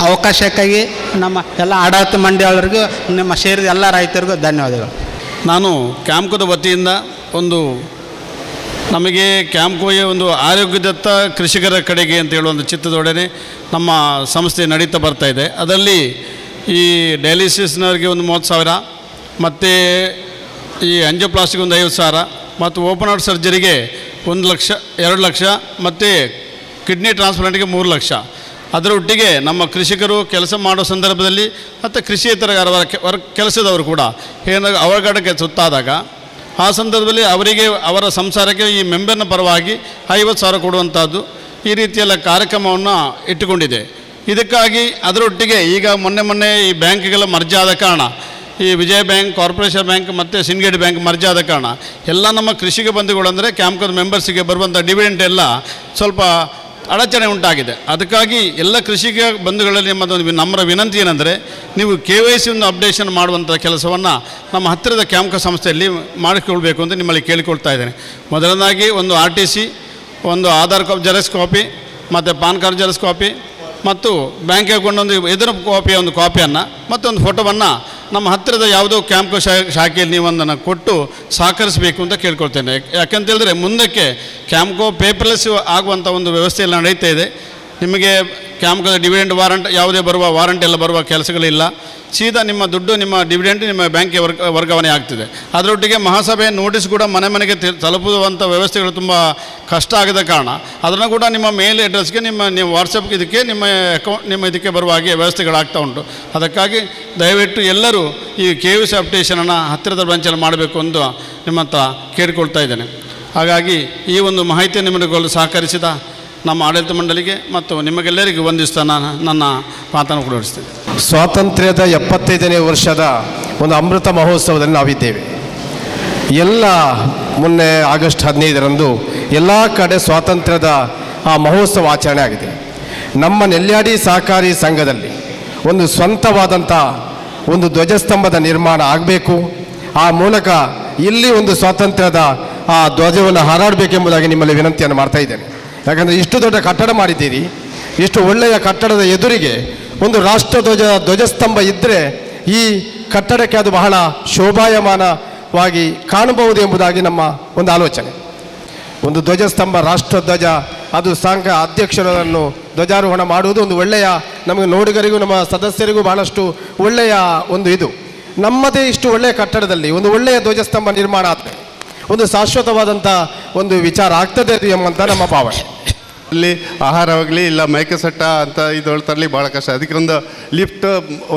ಅವಕಾಶಕ್ಕಾಗಿ ನಮ್ಮ ಎಲ್ಲ ಆಡಳಿತ ಮಂಡಳಿಯವರಿಗೂ ನಿಮ್ಮ ಸೇರಿದ ಎಲ್ಲ ರೈತರಿಗೂ ಧನ್ಯವಾದಗಳು. ನಾನು ಕ್ಯಾಂಪ್ಕೋದ ವತಿಯಿಂದ ನಮಗೆ ಕ್ಯಾಂಪ್ಕೋಗೆ ಒಂದು ಆರೋಗ್ಯದತ್ತ ಕೃಷಿಕರ ಕಡೆಗೆ ಅಂತ ಹೇಳುವಂಥ ಚಿತ್ತದೊಡನೆ ನಮ್ಮ ಸಂಸ್ಥೆ ನಡೀತಾ ಬರ್ತಾ ಇದೆ. ಅದರಲ್ಲಿ ಈ ಡಯಾಲಿಸಿಸ್ನವ್ರಿಗೆ ಒಂದು 30,000, ಮತ್ತು ಈ ಆಂಜಿಯೋಪ್ಲಾಸ್ಟಿಗೆ ಒಂದು 50,000, ಮತ್ತು ಓಪನ್ ಹಾರ್ಟ್ ಸರ್ಜರಿಗೆ 1 ಲಕ್ಷ, 2 ಲಕ್ಷ, ಮತ್ತು ಕಿಡ್ನಿ ಟ್ರಾನ್ಸ್ಪ್ಲಾಂಟ್ಗೆ 3 ಲಕ್ಷ. ಅದರೊಟ್ಟಿಗೆ ನಮ್ಮ ಕೃಷಿಕರು ಕೆಲಸ ಮಾಡೋ ಸಂದರ್ಭದಲ್ಲಿ ಮತ್ತು ಕೃಷಿಯೇತರ ಕೆಲಸದವರು ಕೂಡ ಏನಾಗ ಅವಘಡಕ್ಕೆ ಸುತ್ತಾದಾಗ ಆ ಸಂದರ್ಭದಲ್ಲಿ ಅವರಿಗೆ ಅವರ ಸಂಸಾರಕ್ಕೆ ಈ ಮೆಂಬರ್ನ ಪರವಾಗಿ 50,000 ಕೊಡುವಂಥದ್ದು, ಈ ರೀತಿಯೆಲ್ಲ ಕಾರ್ಯಕ್ರಮವನ್ನು ಇಟ್ಟುಕೊಂಡಿದೆ. ಇದಕ್ಕಾಗಿ ಅದರೊಟ್ಟಿಗೆ ಈಗ ಮೊನ್ನೆ ಈ ಬ್ಯಾಂಕ್ಗೆಲ್ಲ ಮರ್ಜ್ ಆದ ಕಾರಣ, ಈ ವಿಜಯ ಬ್ಯಾಂಕ್, ಕಾರ್ಪೊರೇಷನ್ ಬ್ಯಾಂಕ್ ಮತ್ತು ಸಿಂಡಿಕೇಟ್ ಬ್ಯಾಂಕ್ ಮರ್ಜ್ ಆದ ಕಾರಣ ಎಲ್ಲ ನಮ್ಮ ಕೃಷಿಗೆ ಬಂಧುಗಳು ಅಂದರೆ ಕ್ಯಾಂಪ್ಕೋದ ಮೆಂಬರ್ಸಿಗೆ ಬರುವಂಥ ಡಿವಿಡೆಂಟ್ ಎಲ್ಲ ಸ್ವಲ್ಪ ಅಡಚಣೆ ಉಂಟಾಗಿದೆ. ಅದಕ್ಕಾಗಿ ಎಲ್ಲ ಕೃಷಿಗೆ ಬಂಧುಗಳಲ್ಲಿ ನಿಮ್ಮದೊಂದು ನಮ್ರ ವಿನಂತಿ ಏನೆಂದರೆ, ನೀವು KYC ಒಂದು ಅಪ್ಡೇಷನ್ ಮಾಡುವಂಥ ಕೆಲಸವನ್ನು ನಮ್ಮ ಹತ್ತಿರದ ಕ್ಯಾಂಪ್ಕೋ ಸಂಸ್ಥೆಯಲ್ಲಿ ಮಾಡಿಕೊಳ್ಬೇಕು ಅಂತ ನಿಮ್ಮಲ್ಲಿ ಕೇಳಿಕೊಳ್ತಾ ಇದ್ದೇನೆ. ಮೊದಲನೇದಾಗಿ ಒಂದು RTC, ಒಂದು ಆಧಾರ್ ಜೆರಾಕ್ಸ್ ಕಾಪಿ, ಮತ್ತು ಪಾನ್ ಕಾರ್ಡ್ ಜೆರಾಕ್ಸ್ ಕಾಪಿ, ಮತ್ತು ಬ್ಯಾಂಕಿಗೆ ಕೊಂಡೊಂದು ಎದುರ ಕಾಪಿಯ ಒಂದು ಕಾಪಿಯನ್ನು ಮತ್ತು ಒಂದು ಫೋಟೋವನ್ನು ನಮ್ಮ ಹತ್ತಿರದ ಯಾವುದೋ ಕ್ಯಾಂಪ್ಕೋ ಶಾಖೆಯಲ್ಲಿ ನೀವು ಒಂದನ್ನು ಕೊಟ್ಟು ಸಹಕರಿಸಬೇಕು ಅಂತ ಕೇಳ್ಕೊಳ್ತೇನೆ. ಯಾಕೆಂತೇಳಿದ್ರೆ ಮುಂದಕ್ಕೆ ಕ್ಯಾಂಪ್ಕೋ ಪೇಪರ್ಲೆಸ್ ಆಗುವಂಥ ಒಂದು ವ್ಯವಸ್ಥೆ ಎಲ್ಲ ನಡೀತಾ ಇದೆ. ನಿಮಗೆ ಕ್ಯಾಂಪ್ಕೋದ ಡಿವಿಡೆಂಡ್ ವಾರಂಟ್ ಯಾವುದೇ ಬರುವ ವಾರಂಟ್ ಎಲ್ಲ ಬರುವ ಕೆಲಸಗಳಿಲ್ಲ. ಸೀದಾ ನಿಮ್ಮ ದುಡ್ಡು, ನಿಮ್ಮ ಡಿವಿಡೆಂಟ್ ನಿಮ್ಮ ಬ್ಯಾಂಕ್ಗೆ ವರ್ಗಾವಣೆ ಆಗ್ತಿದೆ. ಅದರೊಟ್ಟಿಗೆ ಮಹಾಸಭೆ ನೋಟಿಸ್ ಕೂಡ ಮನೆ ಮನೆಗೆ ತಲುಪುವಂಥ ವ್ಯವಸ್ಥೆಗಳು ತುಂಬ ಕಷ್ಟ ಆಗದ ಕಾರಣ ಅದನ್ನು ಕೂಡ ನಿಮ್ಮ ಮೇಲ್ ಅಡ್ರೆಸ್ಗೆ ನೀವು ವಾಟ್ಸಪ್ ಇದಕ್ಕೆ ನಿಮ್ಮ ಇದಕ್ಕೆ ಬರುವ ಹಾಗೆ ವ್ಯವಸ್ಥೆಗಳಾಗ್ತಾ ಉಂಟು. ಅದಕ್ಕಾಗಿ ದಯವಿಟ್ಟು ಎಲ್ಲರೂ ಈ KYC ಅಪ್ಡೇಷನನ್ನು ಹತ್ತಿರದ ಬ್ರಾಂಚಲ್ಲಿ ಮಾಡಬೇಕು ಎಂದು ನಿಮ್ಮ ಹತ್ರ ಕೇಳಿಕೊಳ್ತಾ ಇದ್ದೇನೆ. ಹಾಗಾಗಿ ಈ ಒಂದು ಮಾಹಿತಿಯನ್ನು ನಿಮಗೆ ಸಹಕರಿಸಿದ ನಮ್ಮ ಆಡಳಿತ ಮಂಡಳಿಗೆ ಮತ್ತು ನಿಮಗೆಲ್ಲರಿಗೂ ವಂದಿಸ್ತಾ ನಾನು ನನ್ನ ಮಾತನ್ನು ಕೊಡಿಸ್ತೇನೆ. ಸ್ವಾತಂತ್ರ್ಯದ 75ನೇ ವರ್ಷದ ಒಂದು ಅಮೃತ ಮಹೋತ್ಸವದಲ್ಲಿ ನಾವಿದ್ದೇವೆ. ಎಲ್ಲ ಮೊನ್ನೆ ಆಗಸ್ಟ್ 15ರಂದು ಎಲ್ಲ ಕಡೆ ಸ್ವಾತಂತ್ರ್ಯದ ಆ ಮಹೋತ್ಸವ ಆಚರಣೆ ಆಗಿದೆ. ನಮ್ಮ ನೆಲ್ಯಾಡಿ ಸಹಕಾರಿ ಸಂಘದಲ್ಲಿ ಒಂದು ಸ್ವಂತವಾದಂಥ ಒಂದು ಧ್ವಜಸ್ತಂಭದ ನಿರ್ಮಾಣ ಆಗಬೇಕು. ಆ ಮೂಲಕ ಇಲ್ಲಿ ಒಂದು ಸ್ವಾತಂತ್ರ್ಯದ ಆ ಧ್ವಜವನ್ನು ಹಾರಾಡಬೇಕೆಂಬುದಾಗಿ ನಿಮ್ಮಲ್ಲಿ ವಿನಂತಿಯನ್ನು ಮಾಡ್ತಾ ಇದ್ದೇನೆ. ಯಾಕಂದರೆ ಇಷ್ಟು ದೊಡ್ಡ ಕಟ್ಟಡ ಮಾಡಿದ್ದೀರಿ, ಇಷ್ಟು ಒಳ್ಳೆಯ ಕಟ್ಟಡದ ಎದುರಿಗೆ ಒಂದು ಧ್ವಜಸ್ತಂಭ ಇದ್ದರೆ ಈ ಕಟ್ಟಡಕ್ಕೆ ಅದು ಬಹಳ ಶೋಭಾಯಮಾನವಾಗಿ ಕಾಣಬಹುದು ಎಂಬುದಾಗಿ ನಮ್ಮ ಒಂದು ಆಲೋಚನೆ. ಒಂದು ಧ್ವಜಸ್ತಂಭ, ರಾಷ್ಟ್ರಧ್ವಜ, ಅದು ಸಂಘ ಅಧ್ಯಕ್ಷರನ್ನು ಧ್ವಜಾರೋಹಣ ಮಾಡುವುದು ಒಂದು ಒಳ್ಳೆಯ, ನಮಗೆ ನೋಡುಗರಿಗೂ ನಮ್ಮ ಸದಸ್ಯರಿಗೂ ಬಹಳಷ್ಟು ಒಳ್ಳೆಯ ಒಂದು ಇದು. ನಮ್ಮದೇ ಇಷ್ಟು ಒಳ್ಳೆಯ ಕಟ್ಟಡದಲ್ಲಿ ಒಂದು ಒಳ್ಳೆಯ ಧ್ವಜಸ್ತಂಭ ನಿರ್ಮಾಣ ಆದರೆ ಒಂದು ಶಾಶ್ವತವಾದಂಥ ಒಂದು ವಿಚಾರ ಆಗ್ತದೆ ಎಂಬಂತ ನಮ್ಮ ಭಾವನೆ. ಅಲ್ಲಿ ಆಹಾರವಾಗಲಿ ಇಲ್ಲ ಮೈಕಸಟ್ಟ ಅಂತ ಇದೊಳಗೆ ತರಲಿಕ್ಕೆ ಭಾಳ ಕಷ್ಟ. ಅದಕ್ಕೆ ಒಂದು ಲಿಫ್ಟ್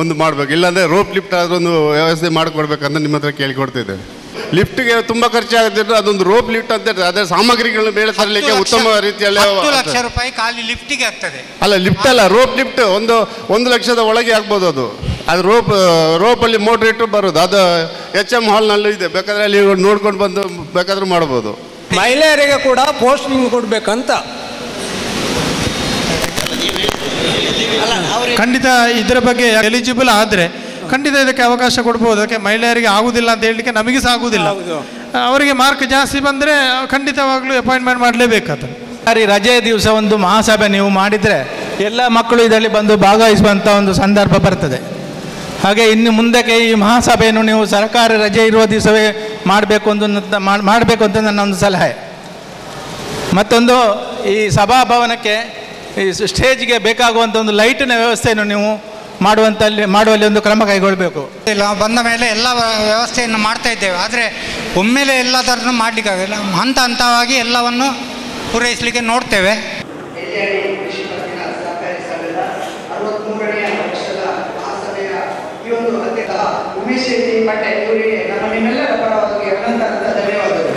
ಒಂದು ಮಾಡಬೇಕು, ಇಲ್ಲಾಂದರೆ ರೋಪ್ ಲಿಫ್ಟ್ ಆದರೂ ಒಂದು ವ್ಯವಸ್ಥೆ ಮಾಡಿಕೊಡ್ಬೇಕಂತ ನಿಮ್ಮ ಹತ್ರ ಕೇಳಿಕೊಡ್ತಿದ್ದೇವೆ. ಲಿಫ್ಟ್ಗೆ ತುಂಬ ಖರ್ಚಾಗುತ್ತೆ. ಅದೊಂದು ರೋಪ್ ಲಿಫ್ಟ್ ಅಂತ ಇರ್ತದೆ, ಅದರ ಸಾಮಗ್ರಿಗಳನ್ನು ಮೇಲೆ ತರಲಿಕ್ಕೆ ಉತ್ತಮ ರೀತಿಯಲ್ಲಿ 10 ಲಕ್ಷ ರೂಪಾಯಿ ಖಾಲಿ ಲಿಫ್ಟಿಗೆ ಆಗ್ತದೆ. ಅಲ್ಲ ಲಿಫ್ಟ್ ಅಲ್ಲ, ರೋಪ್ ಲಿಫ್ಟ್ 1 ಲಕ್ಷದ ಒಳಗೆ ಆಗ್ಬೋದು. ಅದು ರೋಪಲ್ಲಿ ಮೋಟ್ರ್ ಇಟ್ಟು ಬರೋದು. ಅದು HM ಹಾಲ್ನಲ್ಲೂ ಇದೆ, ಬೇಕಾದರೆ ಅಲ್ಲಿ ನೋಡ್ಕೊಂಡು ಬಂದು ಬೇಕಾದ್ರೂ ಮಾಡ್ಬೋದು. ಮಹಿಳೆಯರಿಗೆ ಕೂಡ ಪೋಸ್ಟಿಂಗ್ ಕೊಡಬೇಕಂತ. ಖಂಡಿತ ಇದರ ಬಗ್ಗೆ ಎಲಿಜಿಬಲ್ ಆದರೆ ಖಂಡಿತ ಇದಕ್ಕೆ ಅವಕಾಶ ಕೊಡ್ಬೋದು. ಅದಕ್ಕೆ ಮಹಿಳೆಯರಿಗೆ ಆಗುವುದಿಲ್ಲ ಅಂತ ಹೇಳಲಿಕ್ಕೆ ನಮಗೆ ಸಹ ಆಗುವುದಿಲ್ಲ. ಅವರಿಗೆ ಮಾರ್ಕ್ ಜಾಸ್ತಿ ಬಂದರೆ ಖಂಡಿತವಾಗ್ಲೂ ಅಪಾಯಿಂಟ್ಮೆಂಟ್ ಮಾಡಲೇಬೇಕಾಗ್ತದೆ. ರಜೆಯ ದಿವಸ ಒಂದು ಮಹಾಸಭೆ ನೀವು ಮಾಡಿದರೆ ಎಲ್ಲ ಮಕ್ಕಳು ಇದರಲ್ಲಿ ಬಂದು ಭಾಗವಹಿಸುವಂಥ ಒಂದು ಸಂದರ್ಭ ಬರ್ತದೆ. ಹಾಗೆ ಇನ್ನು ಮುಂದಕ್ಕೆ ಈ ಮಹಾಸಭೆಯನ್ನು ನೀವು ಸರ್ಕಾರಿ ರಜೆ ಇರುವ ದಿವಸವೇ ಮಾಡಬೇಕು ಅಂತ ನನ್ನ ಒಂದು ಸಲಹೆ. ಮತ್ತೊಂದು, ಈ ಸಭಾಭವನಕ್ಕೆ ಈ ಸ್ಟೇಜ್ಗೆ ಬೇಕಾಗುವಂಥ ಒಂದು ಲೈಟಿನ ವ್ಯವಸ್ಥೆಯನ್ನು ನೀವು ಮಾಡುವಲ್ಲಿ ಒಂದು ಕ್ರಮ ಕೈಗೊಳ್ಳಬೇಕು. ಇಲ್ಲ, ಬಂದ ಮೇಲೆ ಎಲ್ಲ ವ್ಯವಸ್ಥೆಯನ್ನು ಮಾಡ್ತಾ ಇದ್ದೇವೆ. ಆದರೆ ಒಮ್ಮೆಲೆ ಎಲ್ಲದನ್ನು ಮಾಡಲಿಕ್ಕಾಗಲ್ಲ. ಹಂತ ಹಂತವಾಗಿ ಎಲ್ಲವನ್ನು ಪೂರೈಸಲಿಕ್ಕೆ ನೋಡ್ತೇವೆ. ಉಮೇಶ್ ಪಟ್ಟೆ ಇವರಿಗೆ ನಮ್ಮ ನಿಮ್ಮೆಲ್ಲರ ಪರವಾಗಿ ಅನಂತ ಧನ್ಯವಾದಗಳು.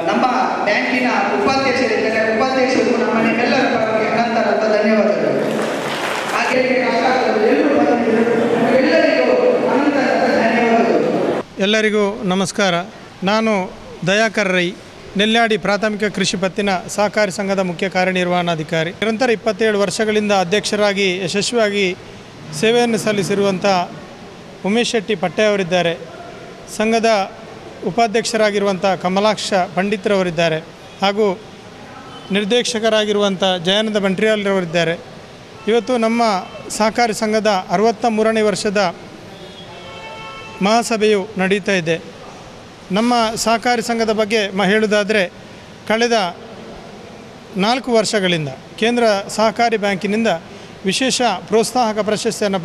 ನಮ್ಮ ಬ್ಯಾಂಕಿನ ಉಪಾಧ್ಯಕ್ಷರಿದ್ದಾರೆ, ಉಪಾಧ್ಯಕ್ಷರಿಗೂ ನಮ್ಮ ನಿಮ್ಮೆಲ್ಲರ ಪರವಾಗಿ ಅನಂತ ಧನ್ಯವಾದಗಳು. ಹಾಗೆ ಎಲ್ಲರಿಗೂ ಅನಂತ ಧನ್ಯವಾದಗಳು. ಎಲ್ಲರಿಗೂ ನಮಸ್ಕಾರ. ನಾನು ದಯಾಕರ್ ರೈ, ನೆಲ್ಯಾಡಿ ಪ್ರಾಥಮಿಕ ಕೃಷಿ ಪತ್ತಿನ ಸಹಕಾರಿ ಸಂಘದ ಮುಖ್ಯ ಕಾರ್ಯನಿರ್ವಹಣಾಧಿಕಾರಿ. ನಿರಂತರ 27 ವರ್ಷಗಳಿಂದ ಅಧ್ಯಕ್ಷರಾಗಿ ಯಶಸ್ವಿಯಾಗಿ ಸೇವೆಯನ್ನು ಸಲ್ಲಿಸಿರುವಂಥ ಉಮೇಶ್ ಶೆಟ್ಟಿ ಪಟ್ಟೆ ಅವರಿದ್ದಾರೆ. ಸಂಘದ ಉಪಾಧ್ಯಕ್ಷರಾಗಿರುವಂಥ ಕಮಲಾಕ್ಷ ಪಂಡಿತ್ರವರಿದ್ದಾರೆ. ಹಾಗೂ ನಿರ್ದೇಶಕರಾಗಿರುವಂಥ ಜಯಾನಂದ ಬಂಟ್ರಿಯಾಲ್ರವರಿದ್ದಾರೆ. ಇವತ್ತು ನಮ್ಮ ಸಹಕಾರಿ ಸಂಘದ 63ನೇ ವರ್ಷದ ಮಹಾಸಭೆಯು ನಡೀತಾ ಇದೆ. ನಮ್ಮ ಸಹಕಾರಿ ಸಂಘದ ಬಗ್ಗೆ ಹೇಳುವುದಾದರೆ, ಕಳೆದ 4 ವರ್ಷಗಳಿಂದ ಕೇಂದ್ರ ಸಹಕಾರಿ ಬ್ಯಾಂಕಿನಿಂದ ವಿಶೇಷ ಪ್ರೋತ್ಸಾಹಕ ಪ್ರಶಸ್ತಿಯನ್ನು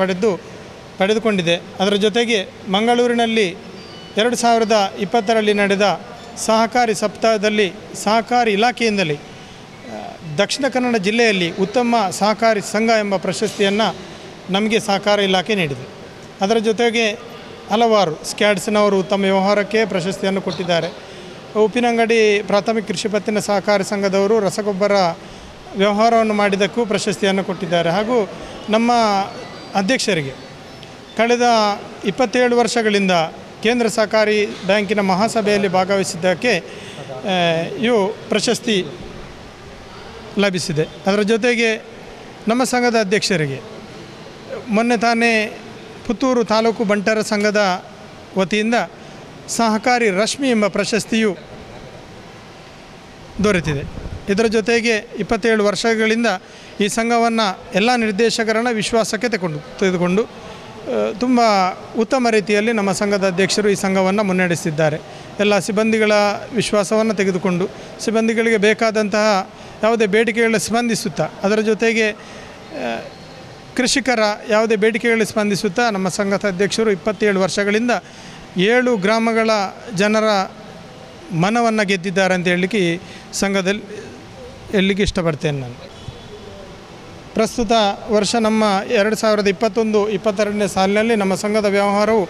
ಪಡೆದುಕೊಂಡಿದೆ. ಅದರ ಜೊತೆಗೆ ಮಂಗಳೂರಿನಲ್ಲಿ 2020ರಲ್ಲಿ ನಡೆದ ಸಹಕಾರಿ ಸಪ್ತಾಹದಲ್ಲಿ ಸಹಕಾರಿ ಇಲಾಖೆಯಿಂದಲೇ ದಕ್ಷಿಣ ಕನ್ನಡ ಜಿಲ್ಲೆಯಲ್ಲಿ ಉತ್ತಮ ಸಹಕಾರಿ ಸಂಘ ಎಂಬ ಪ್ರಶಸ್ತಿಯನ್ನು ನಮಗೆ ಸಹಕಾರ ಇಲಾಖೆ ನೀಡಿದೆ. ಅದರ ಜೊತೆಗೆ ಹಲವಾರು ಸ್ಕ್ಯಾಡ್ಸ್ನವರು ಉತ್ತಮ ವ್ಯವಹಾರಕ್ಕೆ ಪ್ರಶಸ್ತಿಯನ್ನು ಕೊಟ್ಟಿದ್ದಾರೆ. ಉಪ್ಪಿನಂಗಡಿ ಪ್ರಾಥಮಿಕ ಕೃಷಿ ಪತ್ತಿನ ಸಹಕಾರಿ ಸಂಘದವರು ರಸಗೊಬ್ಬರ ವ್ಯವಹಾರವನ್ನು ಮಾಡಿದ್ದಕ್ಕೂ ಪ್ರಶಸ್ತಿಯನ್ನು ಕೊಟ್ಟಿದ್ದಾರೆ. ಹಾಗೂ ನಮ್ಮ ಅಧ್ಯಕ್ಷರಿಗೆ ಕಳೆದ 27 ವರ್ಷಗಳಿಂದ ಕೇಂದ್ರ ಸಹಕಾರಿ ಬ್ಯಾಂಕಿನ ಮಹಾಸಭೆಯಲ್ಲಿ ಭಾಗವಹಿಸಿದ್ದಕ್ಕೆ ಇವು ಪ್ರಶಸ್ತಿ ಲಭಿಸಿದೆ. ಅದರ ಜೊತೆಗೆ ನಮ್ಮ ಸಂಘದ ಅಧ್ಯಕ್ಷರಿಗೆ ಮೊನ್ನೆ ತಾನೇ ಪುತ್ತೂರು ತಾಲೂಕು ಬಂಟರ ಸಂಘದ ವತಿಯಿಂದ ಸಹಕಾರಿ ರಶ್ಮಿ ಎಂಬ ಪ್ರಶಸ್ತಿಯು ದೊರೆತಿದೆ. ಇದರ ಜೊತೆಗೆ 27 ವರ್ಷಗಳಿಂದ ಈ ಸಂಘವನ್ನು ಎಲ್ಲ ನಿರ್ದೇಶಕರನ್ನು ವಿಶ್ವಾಸಕ್ಕೆ ತೆಗೆದುಕೊಂಡು ತುಂಬ ಉತ್ತಮ ರೀತಿಯಲ್ಲಿ ನಮ್ಮ ಸಂಘದ ಅಧ್ಯಕ್ಷರು ಈ ಸಂಘವನ್ನು ಮುನ್ನಡೆಸಿದ್ದಾರೆ. ಎಲ್ಲ ಸಿಬ್ಬಂದಿಗಳ ವಿಶ್ವಾಸವನ್ನು ತೆಗೆದುಕೊಂಡು ಸಿಬ್ಬಂದಿಗಳಿಗೆ ಬೇಕಾದಂತಹ ಯಾವುದೇ ಬೇಡಿಕೆಗಳ ಸ್ಪಂದಿಸುತ್ತಾ, ಅದರ ಜೊತೆಗೆ ಕೃಷಿಕರ ಯಾವುದೇ ಬೇಡಿಕೆಗಳಿಗೆ ಸ್ಪಂದಿಸುತ್ತಾ ನಮ್ಮ ಸಂಘದ ಅಧ್ಯಕ್ಷರು 27 ವರ್ಷಗಳಿಂದ 7 ಗ್ರಾಮಗಳ ಜನರ ಮನವನ್ನು ಗೆದ್ದಿದ್ದಾರೆ ಅಂತ ಹೇಳಲಿಕ್ಕೆ ಈ ಸಂಘದಲ್ಲಿ ಹೇಳಲಿಕ್ಕೆ ಇಷ್ಟಪಡ್ತೇನೆ. ನಾನು ಪ್ರಸ್ತುತ ವರ್ಷ ನಮ್ಮ 2021-22ನೇ ಸಾಲಿನಲ್ಲಿ ನಮ್ಮ ಸಂಘದ ವ್ಯವಹಾರವು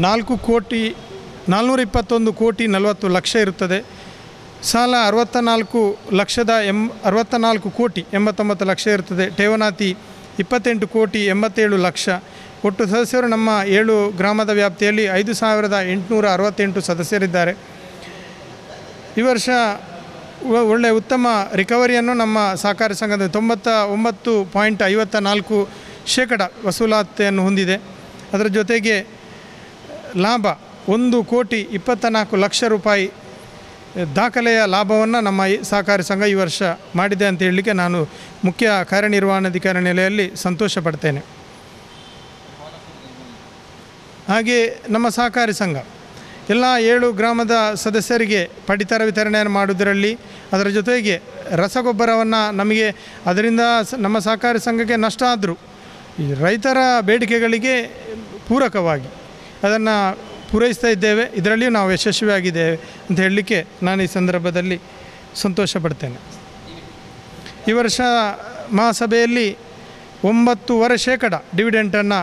4,421 ಕೋಟಿ 40 ಲಕ್ಷ ಇರುತ್ತದೆ. ಸಾಲ 64 ಕೋಟಿ 89 ಲಕ್ಷ ಇರುತ್ತದೆ. ಠೇವಣಾತಿ 28 ಕೋಟಿ 87 ಲಕ್ಷ. ಒಟ್ಟು ಸದಸ್ಯರು ನಮ್ಮ 7 ಗ್ರಾಮದ ವ್ಯಾಪ್ತಿಯಲ್ಲಿ 5,868 ಸದಸ್ಯರಿದ್ದಾರೆ. ಈ ವರ್ಷ ಒಳ್ಳೆಯ ಉತ್ತಮ ರಿಕವರಿಯನ್ನು ನಮ್ಮ ಸಹಕಾರಿ ಸಂಘದ 99.54% ವಸೂಲಾತಿಯನ್ನು ಹೊಂದಿದೆ. ಅದರ ಜೊತೆಗೆ ಲಾಭ 1 ಕೋಟಿ 24 ಲಕ್ಷ ರೂಪಾಯಿ ದಾಖಲೆಯ ಲಾಭವನ್ನು ನಮ್ಮ ಸಹಕಾರಿ ಸಂಘ ಈ ವರ್ಷ ಮಾಡಿದೆ ಅಂತ ಹೇಳಲಿಕ್ಕೆ ನಾನು ಮುಖ್ಯ ಕಾರ್ಯನಿರ್ವಹಣಾಧಿಕಾರಿ ನೆಲೆಯಲ್ಲಿ ಸಂತೋಷ ಪಡ್ತೇನೆ. ಹಾಗೆ ನಮ್ಮ ಸಹಕಾರಿ ಸಂಘ ಎಲ್ಲ 7 ಗ್ರಾಮದ ಸದಸ್ಯರಿಗೆ ಪಡಿತರ ವಿತರಣೆಯನ್ನು ಮಾಡುವುದರಲ್ಲಿ, ಅದರ ಜೊತೆಗೆ ರಸಗೊಬ್ಬರವನ್ನು ನಮಗೆ ಅದರಿಂದ ನಮ್ಮ ಸಹಕಾರಿ ಸಂಘಕ್ಕೆ ನಷ್ಟ ಆದರೂ ಈ ರೈತರ ಬೇಡಿಕೆಗಳಿಗೆ ಪೂರಕವಾಗಿ ಅದನ್ನು ಪೂರೈಸ್ತಾ ಇದ್ದೇವೆ. ಇದರಲ್ಲಿಯೂ ನಾವು ಯಶಸ್ವಿಯಾಗಿದ್ದೇವೆ ಅಂತ ಹೇಳಲಿಕ್ಕೆ ನಾನು ಈ ಸಂದರ್ಭದಲ್ಲಿ ಸಂತೋಷ ಪಡ್ತೇನೆ. ಈ ವರ್ಷ ಮಹಾಸಭೆಯಲ್ಲಿ 9.5% ಡಿವಿಡೆಂಟನ್ನು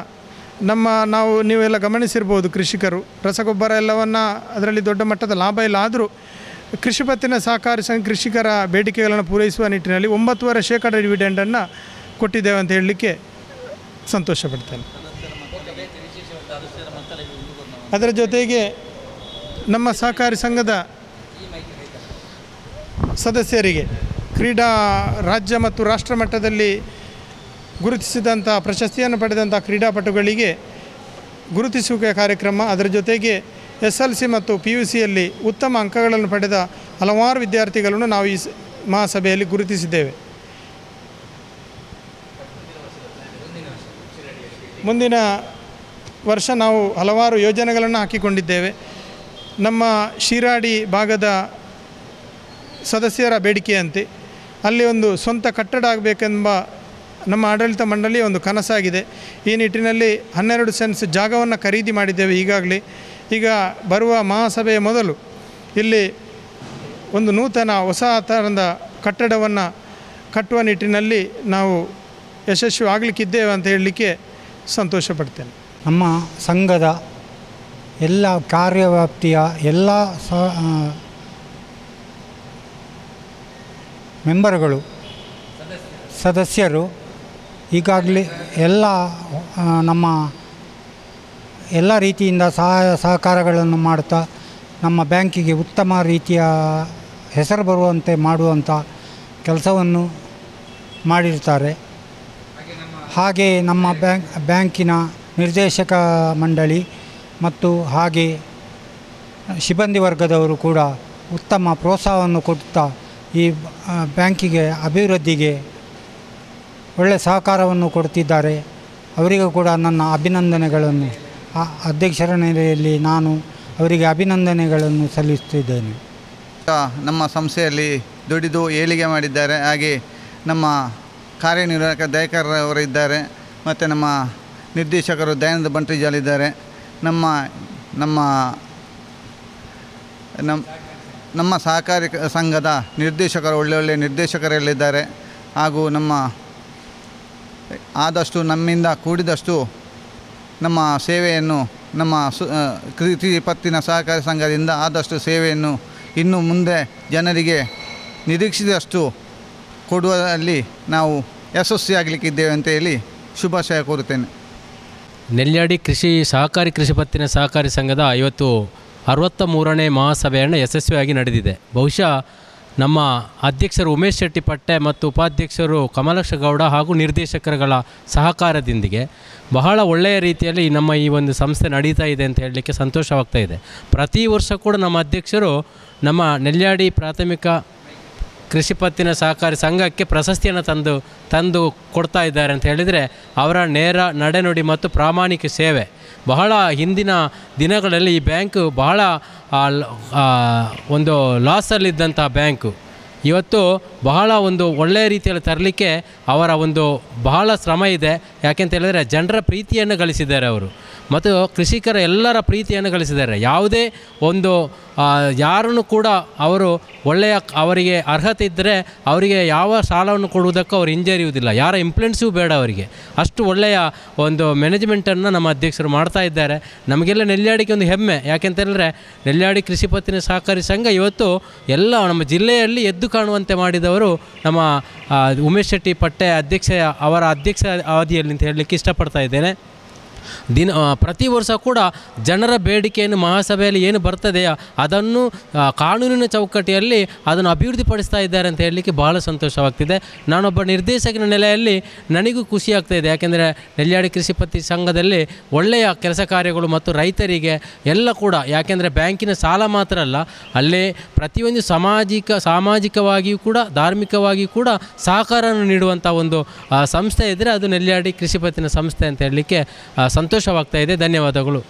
ನೀವೆಲ್ಲ ಗಮನಿಸಿರ್ಬೋದು, ಕೃಷಿಕರು ರಸಗೊಬ್ಬರ ಎಲ್ಲವನ್ನು ಅದರಲ್ಲಿ ದೊಡ್ಡ ಮಟ್ಟದ ಲಾಭ ಇಲ್ಲ. ಆದರೂ ಕೃಷಿ ಪತ್ತಿನ ಸಹಕಾರಿ ಸಂಘ ಕೃಷಿಕರ ಬೇಡಿಕೆಗಳನ್ನು ಪೂರೈಸುವ ನಿಟ್ಟಿನಲ್ಲಿ 9.5% ಡಿವಿಡೆಂಡನ್ನು ಕೊಟ್ಟಿದ್ದೇವೆ ಅಂತ ಹೇಳಲಿಕ್ಕೆ ಸಂತೋಷಪಡ್ತೇನೆ. ಅದರ ಜೊತೆಗೆ ನಮ್ಮ ಸಹಕಾರಿ ಸಂಘದ ಸದಸ್ಯರಿಗೆ ಕ್ರೀಡಾ ರಾಜ್ಯ ಮತ್ತು ರಾಷ್ಟ್ರ ಮಟ್ಟದಲ್ಲಿ ಗುರುತಿಸಿದಂಥ ಪ್ರಶಸ್ತಿಯನ್ನು ಪಡೆದಂಥ ಕ್ರೀಡಾಪಟುಗಳಿಗೆ ಗುರುತಿಸುವಿಕೆ ಕಾರ್ಯಕ್ರಮ, ಅದರ ಜೊತೆಗೆ SLC ಮತ್ತು PUCಯಲ್ಲಿ ಉತ್ತಮ ಅಂಕಗಳನ್ನು ಪಡೆದ ಹಲವಾರು ವಿದ್ಯಾರ್ಥಿಗಳನ್ನು ನಾವು ಈ ಮಹಾಸಭೆಯಲ್ಲಿ ಗುರುತಿಸಿದ್ದೇವೆ. ಮುಂದಿನ ವರ್ಷ ನಾವು ಹಲವಾರು ಯೋಜನೆಗಳನ್ನು ಹಾಕಿಕೊಂಡಿದ್ದೇವೆ. ನಮ್ಮ ಶಿರಾಡಿ ಭಾಗದ ಸದಸ್ಯರ ಬೇಡಿಕೆಯಂತೆ ಅಲ್ಲಿ ಒಂದು ಸ್ವಂತ ಕಟ್ಟಡ ಆಗಬೇಕೆಂಬ ನಮ್ಮ ಆಡಳಿತ ಮಂಡಳಿಯ ಒಂದು ಕನಸಾಗಿದೆ. ಈ ನಿಟ್ಟಿನಲ್ಲಿ 12 ಸೆನ್ಸ್ ಜಾಗವನ್ನು ಖರೀದಿ ಮಾಡಿದ್ದೇವೆ ಈಗಾಗಲೇ. ಈಗ ಬರುವ ಮಹಾಸಭೆಯ ಮೊದಲು ಇಲ್ಲಿ ಒಂದು ನೂತನ ಹೊಸ ಥರದ ಕಟ್ಟಡವನ್ನು ಕಟ್ಟುವ ನಿಟ್ಟಿನಲ್ಲಿ ನಾವು ಯಶಸ್ವಿ ಆಗಲಿಕ್ಕಿದ್ದೇವೆ ಅಂತ ಹೇಳಲಿಕ್ಕೆ ಸಂತೋಷಪಡ್ತೇನೆ. ನಮ್ಮ ಸಂಘದ ಎಲ್ಲ ಕಾರ್ಯವ್ಯಾಪ್ತಿಯ ಎಲ್ಲ ಮೆಂಬರ್ಗಳು ಸದಸ್ಯರು ಈಗಾಗಲೇ ಎಲ್ಲ ನಮ್ಮ ಎಲ್ಲ ರೀತಿಯಿಂದ ಸಹಕಾರಗಳನ್ನು ಮಾಡ್ತಾ ನಮ್ಮ ಬ್ಯಾಂಕಿಗೆ ಉತ್ತಮ ರೀತಿಯ ಹೆಸರು ಬರುವಂತೆ ಮಾಡುವಂಥ ಕೆಲಸವನ್ನು ಮಾಡಿರ್ತಾರೆ. ಹಾಗೆ ನಮ್ಮ ಬ್ಯಾಂಕಿನ ನಿರ್ದೇಶಕ ಮಂಡಳಿ ಮತ್ತು ಹಾಗೆ ಸಿಬ್ಬಂದಿ ವರ್ಗದವರು ಕೂಡ ಉತ್ತಮ ಪ್ರೋತ್ಸಾಹವನ್ನು ಕೊಡುತ್ತಾ ಈ ಬ್ಯಾಂಕಿಗೆ ಅಭಿವೃದ್ಧಿಗೆ ಒಳ್ಳೆಯ ಸಹಕಾರವನ್ನು ಕೊಡ್ತಿದ್ದಾರೆ. ಅವರಿಗೂ ಕೂಡ ನನ್ನ ಅಭಿನಂದನೆಗಳನ್ನು ಅಧ್ಯಕ್ಷರ ನೆಲೆಯಲ್ಲಿ ನಾನು ಅವರಿಗೆ ಅಭಿನಂದನೆಗಳನ್ನು ಸಲ್ಲಿಸುತ್ತಿದ್ದೇನೆ. ನಮ್ಮ ಸಂಸ್ಥೆಯಲ್ಲಿ ದುಡಿದು ಏಳಿಗೆ ಮಾಡಿದ್ದಾರೆ. ಹಾಗೆ ನಮ್ಮ ಕಾರ್ಯನಿರ್ವಾಹಕ ದಯಾಕರ್ ಅವರು ಇದ್ದಾರೆ ಮತ್ತು ನಮ್ಮ ನಿರ್ದೇಶಕರು ದಯಾನಂದ ಬಂಟ್ರಿಜಾಲ್ ಇದ್ದಾರೆ. ನಮ್ಮ ಸಹಕಾರಿ ಸಂಘದ ನಿರ್ದೇಶಕರು ಒಳ್ಳೆಯ ನಿರ್ದೇಶಕರಲ್ಲಿದ್ದಾರೆ. ಹಾಗೂ ಆದಷ್ಟು ನಮ್ಮಿಂದ ಕೂಡಿದಷ್ಟು ನಮ್ಮ ಸೇವೆಯನ್ನು ನಮ್ಮ ಕೃಷಿ ಪತ್ತಿನ ಸಹಕಾರಿ ಸಂಘದಿಂದ ಆದಷ್ಟು ಸೇವೆಯನ್ನು ಇನ್ನು ಮುಂದೆ ಜನರಿಗೆ ನಿರೀಕ್ಷಿಸಿದಷ್ಟು ಕೊಡುವಲ್ಲಿ ನಾವು ಯಶಸ್ವಿಯಾಗಲಿಕ್ಕಿದ್ದೇವೆ ಅಂತ ಹೇಳಿ ಶುಭಾಶಯ ಕೋರುತ್ತೇನೆ. ನೆಲ್ಯಾಡಿ ಸಹಕಾರಿ ಕೃಷಿ ಪತ್ತಿನ ಸಹಕಾರಿ ಸಂಘದ ಇವತ್ತು 63ನೇ ಮಹಾಸಭೆಯನ್ನು ಯಶಸ್ವಿಯಾಗಿ ನಡೆದಿದೆ. ಬಹುಶಃ ನಮ್ಮ ಅಧ್ಯಕ್ಷರು ಉಮೇಶ್ ಶೆಟ್ಟಿ ಪಟ್ಟೆ ಮತ್ತು ಉಪಾಧ್ಯಕ್ಷರು ಕಮಲಕ್ಷ ಗೌಡ ಹಾಗೂ ನಿರ್ದೇಶಕರುಗಳ ಸಹಕಾರದೊಂದಿಗೆ ಬಹಳ ಒಳ್ಳೆಯ ರೀತಿಯಲ್ಲಿ ನಮ್ಮ ಈ ಒಂದು ಸಂಸ್ಥೆ ನಡೀತಾ ಇದೆ ಅಂತ ಹೇಳಲಿಕ್ಕೆ ಸಂತೋಷವಾಗ್ತಾ ಇದೆ. ಪ್ರತಿ ವರ್ಷ ಕೂಡ ನಮ್ಮ ಅಧ್ಯಕ್ಷರು ನಮ್ಮ ನೆಲ್ಯಾಡಿ ಪ್ರಾಥಮಿಕ ಕೃಷಿ ಪತ್ತಿನ ಸಹಕಾರಿ ಸಂಘಕ್ಕೆ ಪ್ರಶಸ್ತಿಯನ್ನು ತಂದು ಕೊಡ್ತಾ ಇದ್ದಾರೆ ಅಂತ ಹೇಳಿದರೆ ಅವರ ನೇರ ನಡೆನುಡಿ ಮತ್ತು ಪ್ರಾಮಾಣಿಕ ಸೇವೆ. ಬಹಳ ಹಿಂದಿನ ದಿನಗಳಲ್ಲಿ ಈ ಬ್ಯಾಂಕು ಬಹಳ ಒಂದು ಲಾಸಲ್ಲಿದ್ದಂಥ ಬ್ಯಾಂಕು ಇವತ್ತು ಬಹಳ ಒಂದು ಒಳ್ಳೆಯ ರೀತಿಯಲ್ಲಿ ತರಲಿಕ್ಕೆ ಅವರ ಒಂದು ಬಹಳ ಶ್ರಮ ಇದೆ. ಯಾಕೆಂತ ಹೇಳಿದರೆ ಜನರ ಪ್ರೀತಿಯನ್ನು ಗಳಿಸಿದ್ದಾರೆ ಅವರು ಮತ್ತು ಕೃಷಿಕರ ಎಲ್ಲರ ಪ್ರೀತಿಯನ್ನು ಗಳಿಸಿದ್ದಾರೆ. ಯಾವುದೇ ಒಂದು ಯಾರನ್ನು ಕೂಡ ಅವರು ಅವರಿಗೆ ಅರ್ಹತೆ ಇದ್ದರೆ ಅವರಿಗೆ ಯಾವ ಸಾಲವನ್ನು ಕೊಡುವುದಕ್ಕೂ ಅವರು ಹಿಂಜರಿಯುವುದಿಲ್ಲ. ಯಾರ ಇಂಪ್ಲುಯೆನ್ಸೂ ಬೇಡ ಅವರಿಗೆ. ಅಷ್ಟು ಒಳ್ಳೆಯ ಒಂದು ಮ್ಯಾನೇಜ್ಮೆಂಟನ್ನು ನಮ್ಮ ಅಧ್ಯಕ್ಷರು ಮಾಡ್ತಾ ಇದ್ದಾರೆ. ನಮಗೆಲ್ಲ ನೆಲ್ಯಾಡಿಗೆ ಒಂದು ಹೆಮ್ಮೆ. ಯಾಕೆಂತ ಹೇಳಿದ್ರೆ ನೆಲ್ಯಾಡಿ ಕೃಷಿ ಪತ್ತಿನ ಸಹಕಾರಿ ಸಂಘ ಇವತ್ತು ಎಲ್ಲ ನಮ್ಮ ಜಿಲ್ಲೆಯಲ್ಲಿ ಎದ್ದು ಕಾಣುವಂತೆ ಮಾಡಿದವರು ನಮ್ಮ ಉಮೇಶ್ ಶೆಟ್ಟಿ ಪಟ್ಟೆ ಅವರ ಅಧ್ಯಕ್ಷ ಅವಧಿಯಲ್ಲಿ ಅಂತ ಹೇಳಲಿಕ್ಕೆ ಇಷ್ಟಪಡ್ತಾ ಇದ್ದೇನೆ. ಪ್ರತಿ ವರ್ಷ ಕೂಡ ಜನರ ಬೇಡಿಕೆಯನ್ನು ಮಹಾಸಭೆಯಲ್ಲಿ ಏನು ಬರ್ತದೆಯೋ ಅದನ್ನು ಕಾನೂನಿನ ಚೌಕಟ್ಟಿಯಲ್ಲಿ ಅದನ್ನು ಅಭಿವೃದ್ಧಿಪಡಿಸ್ತಾ ಇದ್ದಾರೆ ಅಂತ ಹೇಳಲಿಕ್ಕೆ ಬಹಳ ಸಂತೋಷವಾಗ್ತಿದೆ. ನಾನೊಬ್ಬ ನಿರ್ದೇಶಕನ ನೆಲೆಯಲ್ಲಿ ನನಗೂ ಖುಷಿಯಾಗ್ತಾಯಿದೆ. ಯಾಕೆಂದರೆ ನೆಲ್ಯಾಡಿ ಕೃಷಿ ಪತ್ತಿ ಸಂಘದಲ್ಲಿ ಒಳ್ಳೆಯ ಕೆಲಸ ಕಾರ್ಯಗಳು ಮತ್ತು ರೈತರಿಗೆ ಎಲ್ಲ ಕೂಡ, ಯಾಕೆಂದರೆ ಬ್ಯಾಂಕಿನ ಸಾಲ ಮಾತ್ರ ಅಲ್ಲ, ಅಲ್ಲೇ ಪ್ರತಿಯೊಂದು ಸಾಮಾಜಿಕವಾಗಿಯೂ ಕೂಡ ಧಾರ್ಮಿಕವಾಗಿಯೂ ಕೂಡ ಸಹಕಾರವನ್ನು ನೀಡುವಂಥ ಒಂದು ಸಂಸ್ಥೆ ಇದ್ದರೆ ಅದು ನೆಲ್ಯಾಡಿ ಕೃಷಿ ಪತ್ತಿನ ಸಂಸ್ಥೆ ಅಂತ ಹೇಳಲಿಕ್ಕೆ ಸಂತೋಷವಾಗ್ತಾ ಇದೆ. ಧನ್ಯವಾದಗಳು.